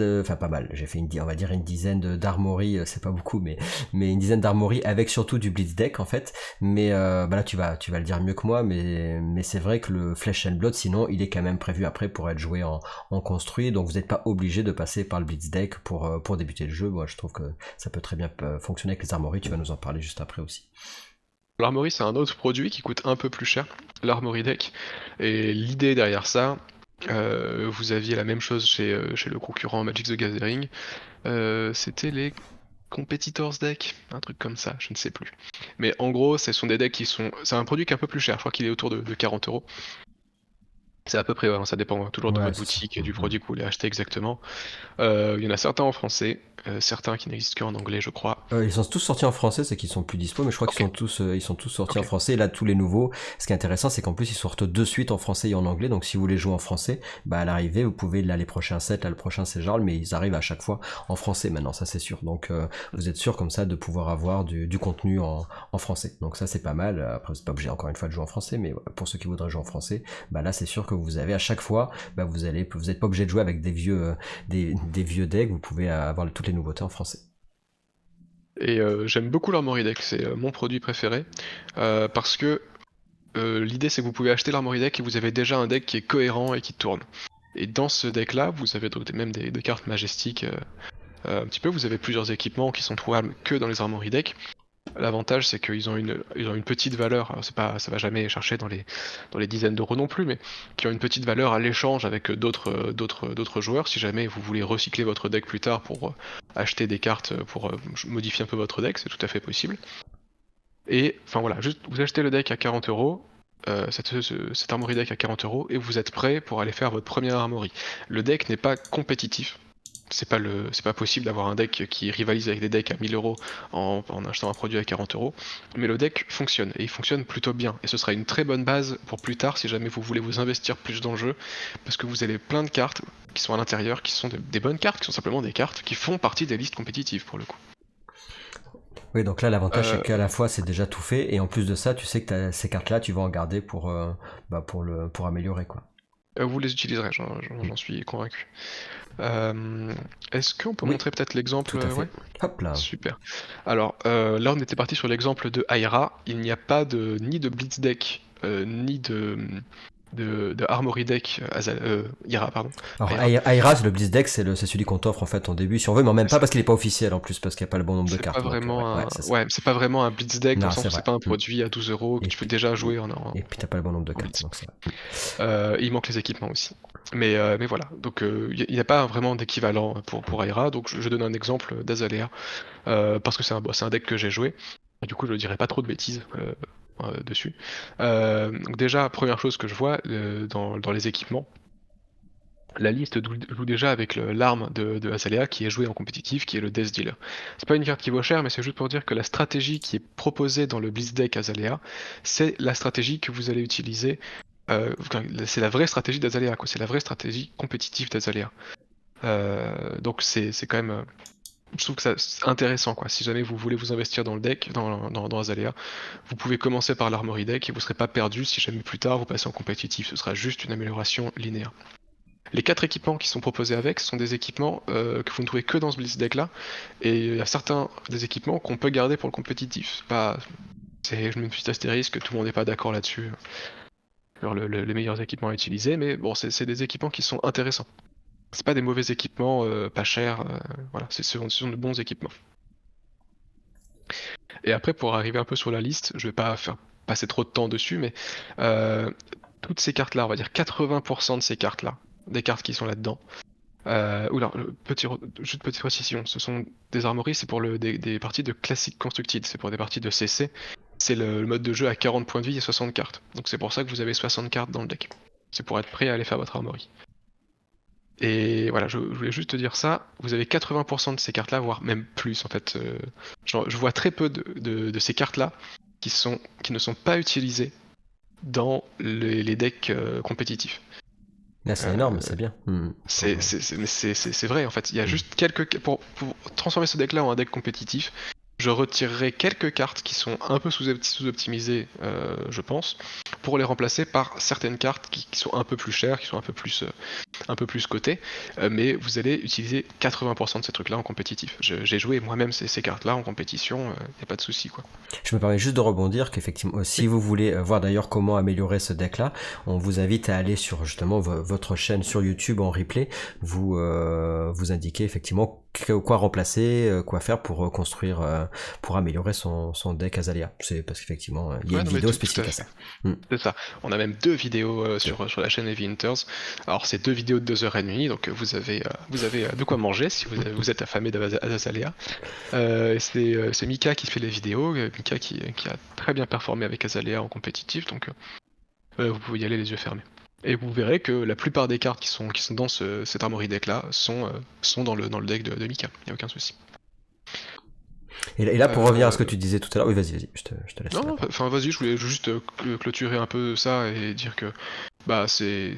j'ai fait on va dire une dizaine d'armories, c'est pas beaucoup, mais une dizaine d'armories avec surtout du Blitz deck en fait. Mais bah là tu vas le dire mieux que moi, mais c'est vrai que le Flesh and Blood, sinon il est quand même prévu après pour être joué en construit, donc vous n'êtes pas obligé de passer par le Blitz deck pour débuter le jeu. Moi je trouve que ça peut très bien fonctionner avec les armories, tu vas nous en parler juste après aussi. L'Armory, c'est un autre produit qui coûte un peu plus cher, l'Armory Deck. Et l'idée derrière ça, vous aviez la même chose chez le concurrent Magic the Gathering. C'était les Competitors Deck, un truc comme ça, je ne sais plus. Mais en gros, ce sont des decks c'est un produit qui est un peu plus cher, je crois qu'il est autour de 40€. C'est à peu près, ouais, ça dépend toujours de Ouais, votre c'est ça. boutique et du produit que vous voulez acheter exactement. Il y en a certains en français, certains qui n'existent qu'en anglais, je crois. Ils sont tous sortis en français, c'est qu'ils sont plus dispo, mais je crois Ok, ils sont tous sortis en ok. français. Et là, tous les nouveaux, ce qui est intéressant, c'est qu'en plus, ils sortent de suite en français et en anglais. Donc, si vous voulez jouer en français, bah, à l'arrivée, vous pouvez, là, les prochains sets, là, le prochain, c'est Jarl, mais ils arrivent à chaque fois en français maintenant, ça, c'est sûr. Donc, vous êtes sûr, comme ça, de pouvoir avoir du contenu en français. Donc, ça, c'est pas mal. Après, c'est pas obligé, encore une fois, de jouer en français, mais voilà, pour ceux qui voudraient jouer en français, bah, là, c'est sûr que vous avez à chaque fois, bah, vous êtes pas obligé de jouer avec des vieux decks, vous pouvez avoir toutes les nouveautés en français. Et j'aime beaucoup l'Armory Deck, c'est mon produit préféré, parce que l'idée c'est que vous pouvez acheter l'Armory Deck et vous avez déjà un deck qui est cohérent et qui tourne. Et dans ce deck là, vous avez donc même des cartes majestiques, un petit peu, vous avez plusieurs équipements qui sont trouvables que dans les Armory Deck. L'avantage c'est ils ont une petite valeur, alors ça va jamais chercher dans les dizaines d'euros non plus, mais qui ont une petite valeur à l'échange avec d'autres joueurs. Si jamais vous voulez recycler votre deck plus tard pour acheter des cartes pour modifier un peu votre deck, c'est tout à fait possible. Et enfin voilà, juste vous achetez le deck à 40 euros, cet Armory Deck à 40 euros, et vous êtes prêt pour aller faire votre première Armory. Le deck n'est pas compétitif. C'est pas possible d'avoir un deck qui rivalise avec des decks à 1000 euros en achetant un produit à 40 euros, mais le deck fonctionne, et il fonctionne plutôt bien, et ce sera une très bonne base pour plus tard si jamais vous voulez vous investir plus dans le jeu, parce que vous avez plein de cartes qui sont à l'intérieur, qui sont des bonnes cartes, qui sont simplement des cartes qui font partie des listes compétitives pour le coup. Oui, donc là, l'avantage, c'est Euh, qu'à la fois, c'est déjà tout fait, et en plus de ça, tu sais que ces cartes-là, tu vas en garder pour améliorer, quoi. vous les utiliserez, Mm. j'en suis convaincu. Euh, Est-ce qu'on peut Oui, montrer peut-être l'exemple? tout à Ouais, fait. Hop là. super. Alors là, on était parti sur l'exemple de Aira. Il n'y a pas ni de Blitz Deck, ni de Armory Deck Ira, pardon. Alors, Aira. Airaz, le Blizz Deck, c'est celui qu'on t'offre, en fait, en début, si on veut, mais en même C'est pas ça. parce qu'il est pas officiel, en plus, parce qu'il n'y a pas le bon nombre de C'est pas cartes, donc, vraiment ouais, un, c'est ça. ouais, c'est pas vraiment un Blitz Deck dans Non, le sens c'est où c'est vrai. pas un Mm. produit à 12 euros que Et tu peux puis, déjà mm. jouer Et puis t'as pas le bon nombre de en cartes, Blitz. donc c'est vrai. Il manque les équipements aussi. Mais voilà, donc il n'y a pas vraiment d'équivalent pour Aira, donc je donne un exemple d'Azalea, parce que c'est un deck que j'ai joué, et du coup je ne dirai pas trop de bêtises dessus. Donc déjà, première chose que je vois dans les équipements, la liste joue déjà avec l'arme de Azalea qui est jouée en compétitif, qui est le Death Dealer. C'est pas une carte qui vaut cher, mais c'est juste pour dire que la stratégie qui est proposée dans le Blitz Deck Azalea, c'est la stratégie que vous allez utiliser. C'est la vraie stratégie d'Azalea, quoi. C'est la vraie stratégie compétitive d'Azalea. Donc c'est quand même, je trouve que c'est intéressant, quoi. Si jamais vous voulez vous investir dans le deck, dans Azalea, vous pouvez commencer par l'Armory Deck et vous serez pas perdu si jamais plus tard vous passez en compétitif. Ce sera juste une amélioration linéaire. Les 4 équipements qui sont proposés avec sont des équipements que vous ne trouvez que dans ce Blitz Deck là, et il y a certains des équipements qu'on peut garder pour le compétitif. Je mets une petite astérisque, tout le monde n'est pas d'accord là-dessus, sur les meilleurs équipements à utiliser, mais bon, c'est des équipements qui sont intéressants. C'est pas des mauvais équipements, pas chers, voilà, ce sont de bons équipements. Et après, pour arriver un peu sur la liste, je vais pas faire passer trop de temps dessus, mais euh, toutes ces cartes-là, on va dire 80% de ces cartes-là, des cartes qui sont là-dedans. Oula, juste petite précision, ce sont des armories, c'est pour des parties de Classic Constructed, c'est pour des parties de CC. C'est le mode de jeu à 40 points de vie et 60 cartes. Donc c'est pour ça que vous avez 60 cartes dans le deck. C'est pour être prêt à aller faire votre armory. Et voilà, je voulais juste te dire ça, vous avez 80% de ces cartes-là, voire même plus en fait. Je vois très peu de ces cartes-là qui ne sont pas utilisées dans les decks compétitifs. Là, c'est Euh, énorme, c'est bien. Mm. c'est vrai en fait, il y a Mm. juste pour transformer ce deck-là en un deck compétitif, je retirerai quelques cartes qui sont un peu sous-optimisées, je pense, pour les remplacer par certaines cartes qui sont un peu plus chères, qui sont un peu plus cotées, mais vous allez utiliser 80% de ces trucs-là en compétitif. J'ai joué moi-même ces cartes-là en compétition, y a pas de souci quoi. Je me permets juste de rebondir qu'effectivement, si Oui. vous voulez voir d'ailleurs comment améliorer ce deck-là, on vous invite à aller sur justement votre chaîne sur YouTube en replay, vous indiquez effectivement quoi remplacer, quoi faire pour construire, pour améliorer son deck Azalea. C'est parce qu'effectivement, il y a Ouais, une non, mais vidéo tout à spécifique à ça. fait. Mm. C'est ça. On a même 2 vidéos sur la chaîne Heavy Hunters. Alors, c'est 2 vidéos de 2h30, donc vous avez de quoi manger si vous êtes affamé d'Azalea. C'est Mika qui fait les vidéos, Mika qui a très bien performé avec Azalea en compétitif, donc vous pouvez y aller les yeux fermés. Et vous verrez que la plupart des cartes qui sont dans cet Armory deck là sont dans le deck de Mika, il n'y a aucun souci. Et là, pour revenir à ce que tu disais tout à l'heure, oui, vas-y, je te laisse. Non, enfin vas-y, je voulais juste clôturer un peu ça et dire que c'est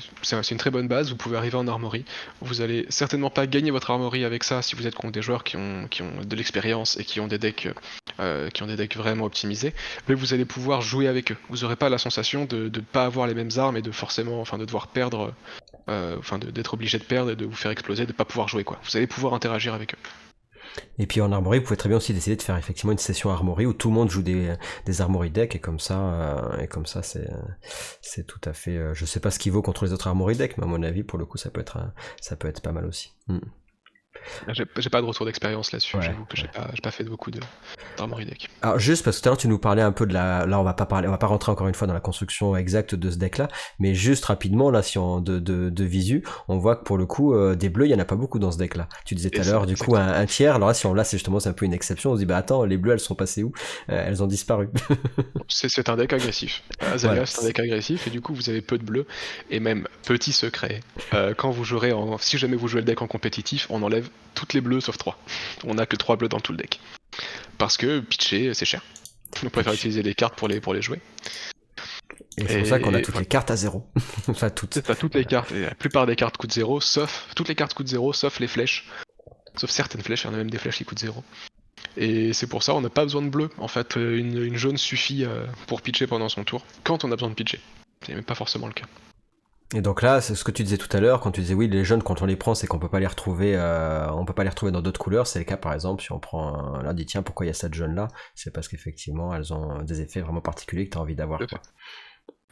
une très bonne base, vous pouvez arriver en armory. Vous allez certainement pas gagner votre armory avec ça si vous êtes contre des joueurs qui ont de l'expérience et qui ont des decks vraiment optimisés, mais vous allez pouvoir jouer avec eux. Vous aurez pas la sensation de ne pas avoir les mêmes armes et de forcément, de devoir perdre, d'être obligé de perdre et de vous faire exploser, de pas pouvoir jouer quoi. Vous allez pouvoir interagir avec eux. Et puis en armory, vous pouvez très bien aussi décider de faire effectivement une session armory où tout le monde joue des armory decks et comme ça c'est tout à fait. Je sais pas ce qu'il vaut contre les autres armory decks, mais à mon avis pour le coup ça peut être pas mal aussi. J'ai pas de retour d'expérience là-dessus, Ouais, j'avoue que j'ai pas fait beaucoup d'armory deck. Alors juste parce que tout à l'heure tu nous parlais un peu de là on va pas rentrer encore une fois dans la construction exacte de ce deck là, mais juste rapidement là si on de visu, on voit que pour le coup des bleus il y en a pas beaucoup dans ce deck là. Tu disais tout à l'heure du coup un tiers. Alors là si c'est justement c'est un peu une exception, on se dit bah attends les bleus elles sont passées où, elles ont disparu. C'est un deck agressif. Azalea voilà. C'est un deck agressif et du coup vous avez peu de bleus et même petit secret. Quand vous jouerez si jamais vous jouez le deck en compétitif, on enlève toutes les bleus sauf 3. On a que 3 bleus dans tout le deck. Parce que pitcher c'est cher. On préfère utiliser des cartes pour les jouer. Et c'est pour ça qu'on a toutes les cartes à 0. Enfin toutes. T'as toutes les cartes, et la plupart des cartes coûtent 0, toutes les cartes coûtent 0, sauf les flèches. Sauf certaines flèches, il y en a même des flèches qui coûtent 0. Et c'est pour ça on n'a pas besoin de bleu. En fait, une jaune suffit pour pitcher pendant son tour, quand on a besoin de pitcher. C'est même pas forcément le cas. Et donc là, c'est ce que tu disais tout à l'heure, quand tu disais oui, les jaunes, quand on les prend, c'est qu'on peut pas les retrouver, dans d'autres couleurs. C'est le cas, par exemple, si on prend, là, on dit tiens, pourquoi il y a cette jaune là? C'est parce qu'effectivement, elles ont des effets vraiment particuliers que tu as envie d'avoir, quoi.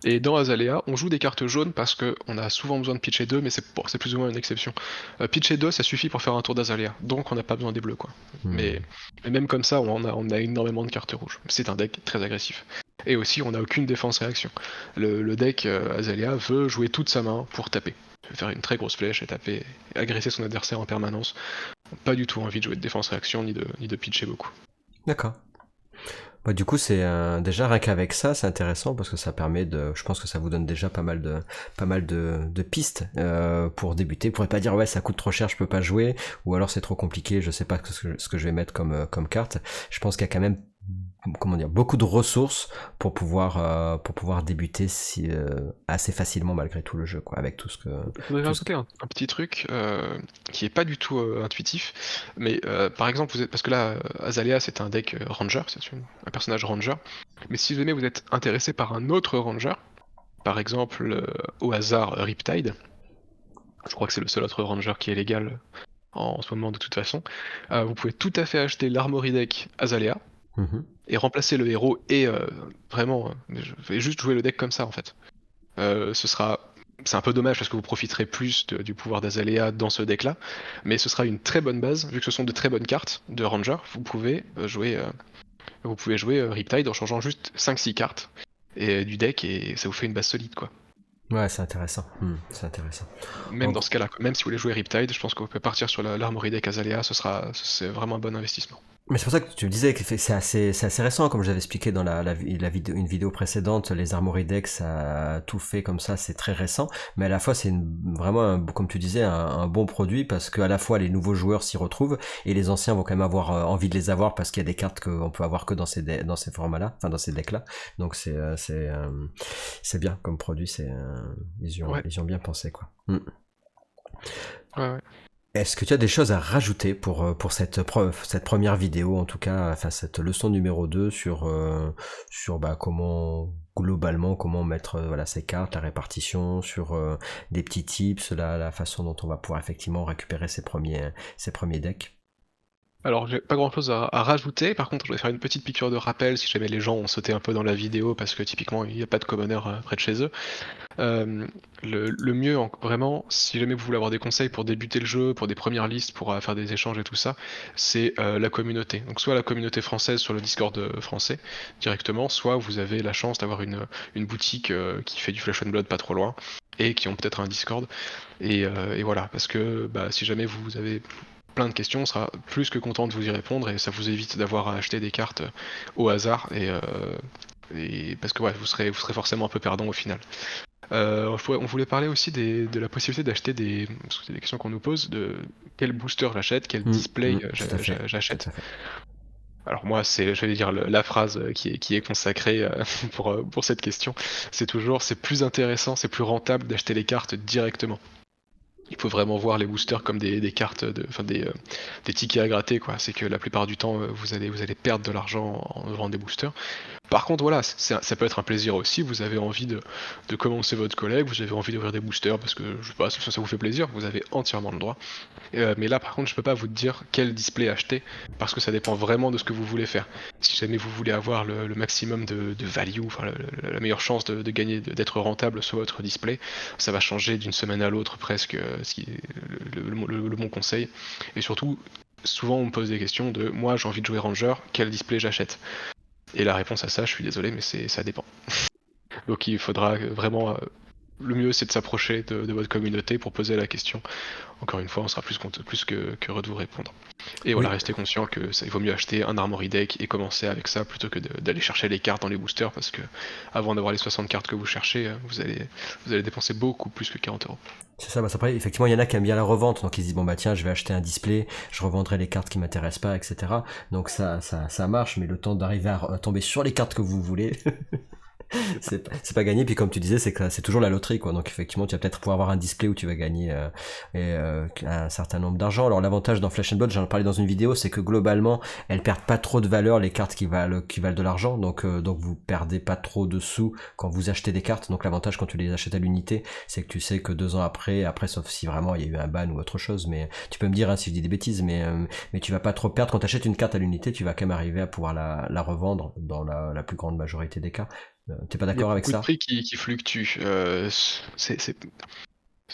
Et dans Azalea, on joue des cartes jaunes parce qu'on a souvent besoin de pitcher 2, mais c'est plus ou moins une exception. Pitcher 2, ça suffit pour faire un tour d'Azalea, donc on n'a pas besoin des bleus, quoi. Mais même comme ça, on a énormément de cartes rouges. C'est un deck très agressif. Et aussi, on n'a aucune défense-réaction. Le deck Azalea veut jouer toute sa main pour taper. Faire une très grosse flèche et taper, et agresser son adversaire en permanence. Pas du tout envie de jouer de défense-réaction ni de pitcher beaucoup. D'accord. Bah, du coup, c'est déjà rien qu'avec ça, c'est intéressant parce que ça permet je pense que ça vous donne déjà pas mal de pistes pour débuter. Vous pourrez pas dire ouais ça coûte trop cher, je peux pas jouer, ou alors c'est trop compliqué, je sais pas ce que je vais mettre comme carte. Je pense qu'il y a quand même beaucoup de ressources pour pouvoir débuter assez facilement malgré tout le jeu, quoi, avec tout ce que. Je voudrais rajouter un petit truc qui est pas du tout intuitif, mais par exemple parce que là Azalea c'est un deck ranger, c'est un personnage ranger, mais si jamais vous êtes intéressé par un autre ranger, par exemple au hasard Riptide, je crois que c'est le seul autre ranger qui est légal en ce moment de toute façon, vous pouvez tout à fait acheter l'Armory deck Azalea. Et remplacer le héros et vraiment je vais juste jouer le deck comme ça en fait. C'est un peu dommage parce que vous profiterez plus du pouvoir d'Azalea dans ce deck là, mais ce sera une très bonne base vu que ce sont de très bonnes cartes de Ranger. Vous pouvez jouer Riptide en changeant juste 5-6 cartes et du deck et ça vous fait une base solide quoi. Ouais, c'est intéressant. Même dans ce cas-là, même si vous voulez jouer Riptide, je pense que vous pouvez partir sur l'Armory deck Azalea, c'est vraiment un bon investissement. Mais c'est pour ça que tu me disais que c'est assez récent, comme je l'avais expliqué dans une vidéo précédente, les Armory decks, ça a tout fait comme ça, c'est très récent, mais à la fois c'est vraiment, comme tu disais, un bon produit parce que à la fois les nouveaux joueurs s'y retrouvent et les anciens vont quand même avoir envie de les avoir parce qu'il y a des cartes qu'on peut avoir que dans ces formats-là, enfin dans ces decks-là. Donc c'est bien comme produit, ils ont bien pensé, quoi. Ouais. Est-ce que tu as des choses à rajouter pour cette première vidéo, en tout cas, enfin cette leçon numéro 2 sur comment mettre ces cartes, la répartition, sur des petits tips, la façon dont on va pouvoir effectivement récupérer ces premiers decks? Alors j'ai pas grand chose à rajouter, par contre je vais faire une petite piqûre de rappel si jamais les gens ont sauté un peu dans la vidéo parce que typiquement il n'y a pas de commoner près de chez eux. Le mieux vraiment, si jamais vous voulez avoir des conseils pour débuter le jeu, pour des premières listes, pour faire des échanges et tout ça, c'est la communauté. Donc soit la communauté française sur le Discord français directement, soit vous avez la chance d'avoir une boutique qui fait du Flesh and Blood pas trop loin et qui ont peut-être un Discord. Et voilà, parce que si jamais vous avez plein de questions, on sera plus que content de vous y répondre et ça vous évite d'avoir à acheter des cartes au hasard et parce que vous serez forcément un peu perdant au final. On voulait parler aussi de la possibilité d'acheter parce que c'est des questions qu'on nous pose, de quel booster j'achète, quel display Tout à fait, tout j'achète. à fait. Alors moi, j'allais dire la phrase qui est consacrée pour cette question, c'est toujours, c'est plus intéressant, c'est plus rentable d'acheter les cartes directement. Il faut vraiment voir les boosters comme des cartes, des tickets à gratter, quoi. C'est que la plupart du temps, vous allez perdre de l'argent en vendant des boosters. Par contre, voilà, ça peut être un plaisir aussi. Vous avez envie de commencer votre collègue, vous avez envie d'ouvrir des boosters parce que je sais pas, ça vous fait plaisir, vous avez entièrement le droit. Mais là, par contre, je peux pas vous dire quel display acheter parce que ça dépend vraiment de ce que vous voulez faire. Si jamais vous voulez avoir le maximum de value, enfin la meilleure chance de gagner, d'être rentable sur votre display, ça va changer d'une semaine à l'autre presque, ce qui est le bon conseil. Et surtout, souvent on me pose des questions de moi j'ai envie de jouer Ranger, quel display j'achète? Et la réponse à ça, je suis désolé, mais ça dépend. Donc il faudra vraiment. Le mieux, c'est de s'approcher de votre communauté pour poser la question. Encore une fois, on sera plus que heureux de vous répondre. Et voilà, Oui, restez conscient que il vaut mieux acheter un Armory Deck et commencer avec ça plutôt que d'aller chercher les cartes dans les boosters parce que avant d'avoir les 60 cartes que vous cherchez, vous allez dépenser beaucoup plus que 40€. c'est ça. Bah, après, effectivement, il y en a qui aiment bien la revente, donc ils se disent bon bah tiens, je vais acheter un display, je revendrai les cartes qui m'intéressent pas, etc. Donc ça marche, mais le temps d'arriver à tomber sur les cartes que vous voulez, c'est pas gagné. Puis comme tu disais, c'est toujours la loterie, quoi. Donc effectivement, tu vas peut-être pouvoir avoir un display où tu vas gagner un certain nombre d'argent. Alors l'avantage dans Flesh and Blood, j'en ai parlé dans une vidéo, c'est que globalement, elles perdent pas trop de valeur, les cartes qui valent de l'argent. Donc vous perdez pas trop de sous quand vous achetez des cartes. Donc l'avantage quand tu les achètes à l'unité, c'est que tu sais que 2 ans après, sauf si vraiment il y a eu un ban ou autre chose, mais tu peux me dire hein, si je dis des bêtises, mais tu vas pas trop perdre quand tu achètes une carte à l'unité, tu vas quand même arriver à pouvoir la revendre dans la plus grande majorité des cas. T'es pas Il y a d'accord avec beaucoup de ça? prix qui fluctuent. Ce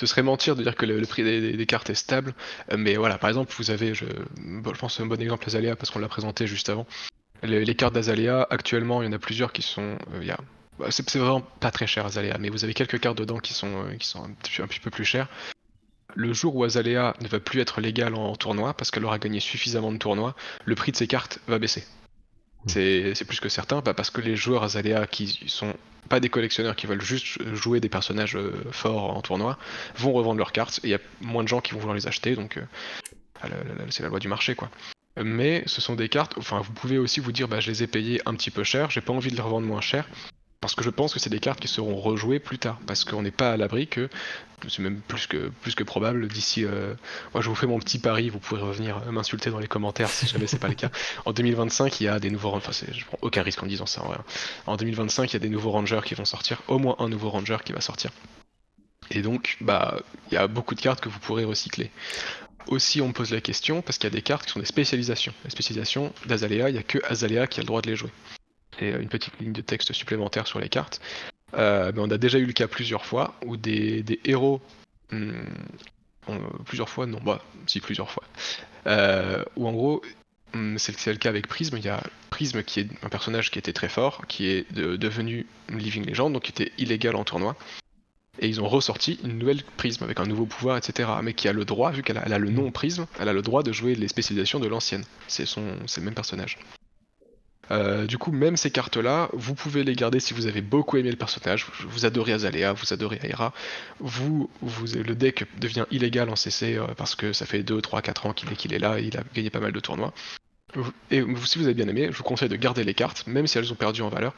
serait mentir de dire que le prix des cartes est stable, mais voilà, par exemple, vous avez, je pense un bon exemple Azalea parce qu'on l'a présenté juste avant. Les cartes d'Azalea, actuellement, il y en a plusieurs qui sont, c'est vraiment pas très cher Azalea, mais vous avez quelques cartes dedans qui sont un petit peu plus chères. Le jour où Azalea ne va plus être légale en tournoi, parce qu'elle aura gagné suffisamment de tournois, le prix de ces cartes va baisser. C'est plus que certain, parce que les joueurs Azalea qui sont pas des collectionneurs qui veulent juste jouer des personnages forts en tournoi vont revendre leurs cartes et il y a moins de gens qui vont vouloir les acheter, donc c'est la loi du marché quoi. Mais ce sont des cartes, enfin vous pouvez aussi vous dire je les ai payées un petit peu cher, j'ai pas envie de les revendre moins cher, parce que je pense que c'est des cartes qui seront rejouées plus tard, parce qu'on n'est pas à l'abri que, c'est même plus que probable, d'ici, moi je vous fais mon petit pari, vous pourrez revenir m'insulter dans les commentaires si jamais c'est pas le cas. En 2025, il y a des nouveaux, je prends aucun risque en disant ça en vrai. En 2025, il y a des nouveaux rangers qui vont sortir, au moins un nouveau ranger qui va sortir. Et donc, il y a beaucoup de cartes que vous pourrez recycler. Aussi, on me pose la question, parce qu'il y a des cartes qui sont des spécialisations. Les spécialisations d'Azalea, il n'y a que Azalea qui a le droit de les jouer. C'est une petite ligne de texte supplémentaire sur les cartes. Mais on a déjà eu le cas plusieurs fois où des héros. Plusieurs fois, non, si plusieurs fois. Où en gros, c'est le cas avec Prism. Il y a Prism qui est un personnage qui était très fort, qui est devenu une Living Legend, donc qui était illégal en tournoi. Et ils ont ressorti une nouvelle Prism avec un nouveau pouvoir, etc. Mais qui a le droit, vu qu'elle a le nom Prism, elle a le droit de jouer les spécialisations de l'ancienne. C'est le même personnage. Du coup, même ces cartes-là, vous pouvez les garder si vous avez beaucoup aimé le personnage, vous adorez Azalea, vous adorez Aira, le deck devient illégal en CC parce que ça fait 2, 3, 4 ans qu'il est là et il a gagné pas mal de tournois. Et si vous avez bien aimé, je vous conseille de garder les cartes, même si elles ont perdu en valeur,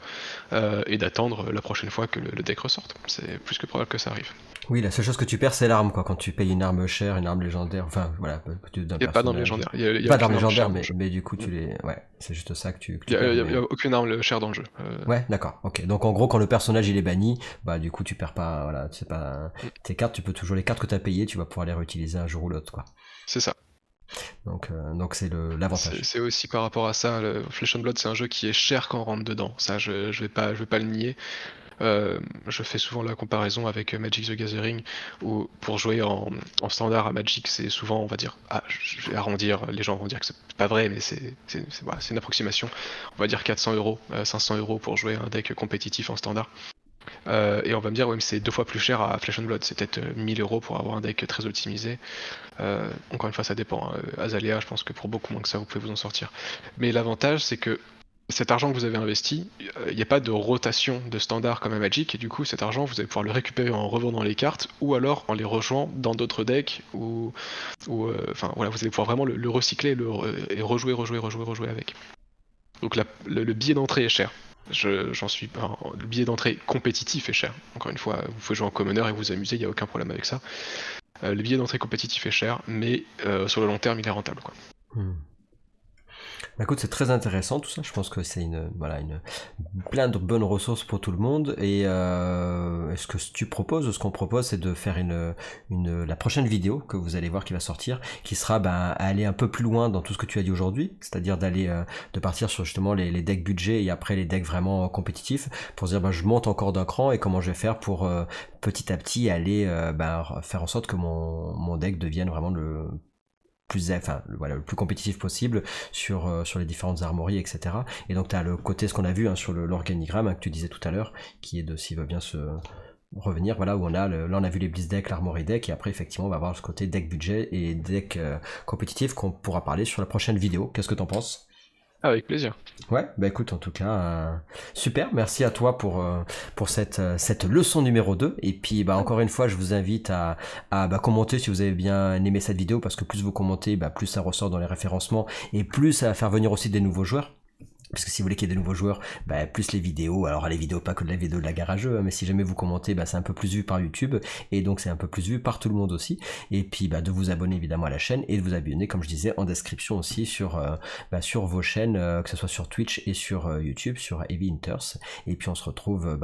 et d'attendre la prochaine fois que le deck ressorte. C'est plus que probable que ça arrive. Oui, la seule chose que tu perds, c'est l'arme, quoi. Quand tu payes une arme chère, une arme légendaire, enfin, voilà, d'un Il n'y a pas d'arme personnage. légendaire, il y a Pas d'arme aucune arme légendaire, chère dans le jeu. mais du coup, ouais, c'est juste ça que tu Il perds. n'y a aucune arme chère dans le jeu. Ouais, d'accord, ok. Donc en gros, quand le personnage il est banni, bah du coup, tu perds pas, voilà, c'est pas tes cartes, tu peux toujours les cartes que t'as payées, tu vas pouvoir les réutiliser un jour ou l'autre, quoi. C'est ça. Donc c'est l'avantage. C'est aussi par rapport à ça, le Flesh and Blood c'est un jeu qui est cher quand on rentre dedans, ça je vais pas le nier. Je fais souvent la comparaison avec Magic the Gathering, où pour jouer en standard à Magic, c'est souvent, on va dire, je vais arrondir, les gens vont dire que c'est pas vrai, mais c'est une approximation. On va dire 400€, 500€ pour jouer un deck compétitif en standard. Et on va me dire, ouais, mais c'est 2 fois plus cher à Flesh and Blood, c'est peut-être 1000€ pour avoir un deck très optimisé. Encore une fois, ça dépend. Azalea, je pense que pour beaucoup moins que ça, vous pouvez vous en sortir. Mais l'avantage, c'est que cet argent que vous avez investi, il n'y a pas de rotation de standard comme à Magic, et du coup cet argent vous allez pouvoir le récupérer en revendant les cartes, ou alors en les rejouant dans d'autres decks, enfin voilà, vous allez pouvoir vraiment le recycler et rejouer avec. Donc le billet d'entrée est cher. Le billet d'entrée compétitif est cher. Encore une fois, vous pouvez jouer en commoner et vous amuser, il n'y a aucun problème avec ça. Le billet d'entrée compétitif est cher, mais sur le long terme, il est rentable, quoi. Bah écoute, c'est très intéressant tout ça. Je pense que c'est plein de bonnes ressources pour tout le monde. Et ce ce qu'on propose, c'est de faire la prochaine vidéo que vous allez voir qui va sortir, qui sera aller un peu plus loin dans tout ce que tu as dit aujourd'hui, c'est-à-dire de partir sur justement les decks budget et après les decks vraiment compétitifs, pour se dire je monte encore d'un cran et comment je vais faire pour petit à petit aller faire en sorte que mon deck devienne vraiment le plus compétitif possible sur les différentes armories, etc. Et donc tu as le côté, ce qu'on a vu sur l'organigramme que tu disais tout à l'heure, qui est de s'il veut bien se revenir, voilà, où là on a vu les Blitz deck, l'armory deck, et après effectivement on va avoir ce côté deck budget et deck compétitif qu'on pourra parler sur la prochaine vidéo. Qu'est-ce que t'en penses? Avec plaisir. Ouais, écoute, en tout cas, super, merci à toi pour cette leçon numéro 2, et puis encore une fois, je vous invite à commenter si vous avez bien aimé cette vidéo, parce que plus vous commentez, plus ça ressort dans les référencements, et plus ça va faire venir aussi des nouveaux joueurs. Parce que si vous voulez qu'il y ait des nouveaux joueurs, plus les vidéos, alors les vidéos, pas que de la vidéo de la garageux, mais si jamais vous commentez, c'est un peu plus vu par YouTube, et donc c'est un peu plus vu par tout le monde aussi, et puis de vous abonner évidemment à la chaîne, et de vous abonner, comme je disais, en description aussi sur vos chaînes, que ce soit sur Twitch et sur YouTube, sur Heavy Hunters, et puis on se retrouve,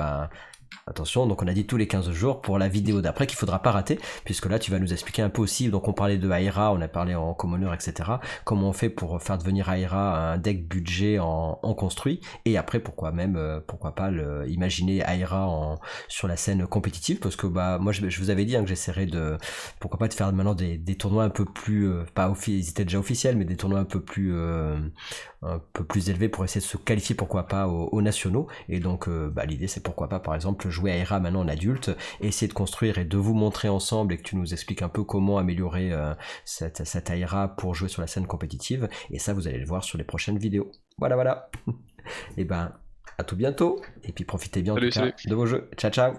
attention, donc on a dit tous les 15 jours pour la vidéo d'après qu'il faudra pas rater, puisque là tu vas nous expliquer un peu aussi, donc on parlait de Aira, on a parlé en commoner, etc. Comment on fait pour faire devenir Aira un deck budget en construit, et après pourquoi pas imaginer Aira sur la scène compétitive, parce que moi je vous avais dit que j'essaierais pourquoi pas de faire maintenant des tournois un peu plus, ils étaient déjà officiels, mais des tournois un peu plus élevés pour essayer de se qualifier pourquoi pas aux nationaux, et donc l'idée c'est pourquoi pas par exemple jouer à Aira maintenant en adulte, essayer de construire et de vous montrer ensemble et que tu nous expliques un peu comment améliorer cette Aira pour jouer sur la scène compétitive, et ça vous allez le voir sur les prochaines vidéos. Voilà. Et à tout bientôt, et puis profitez bien en tout cas de vos jeux. Ciao.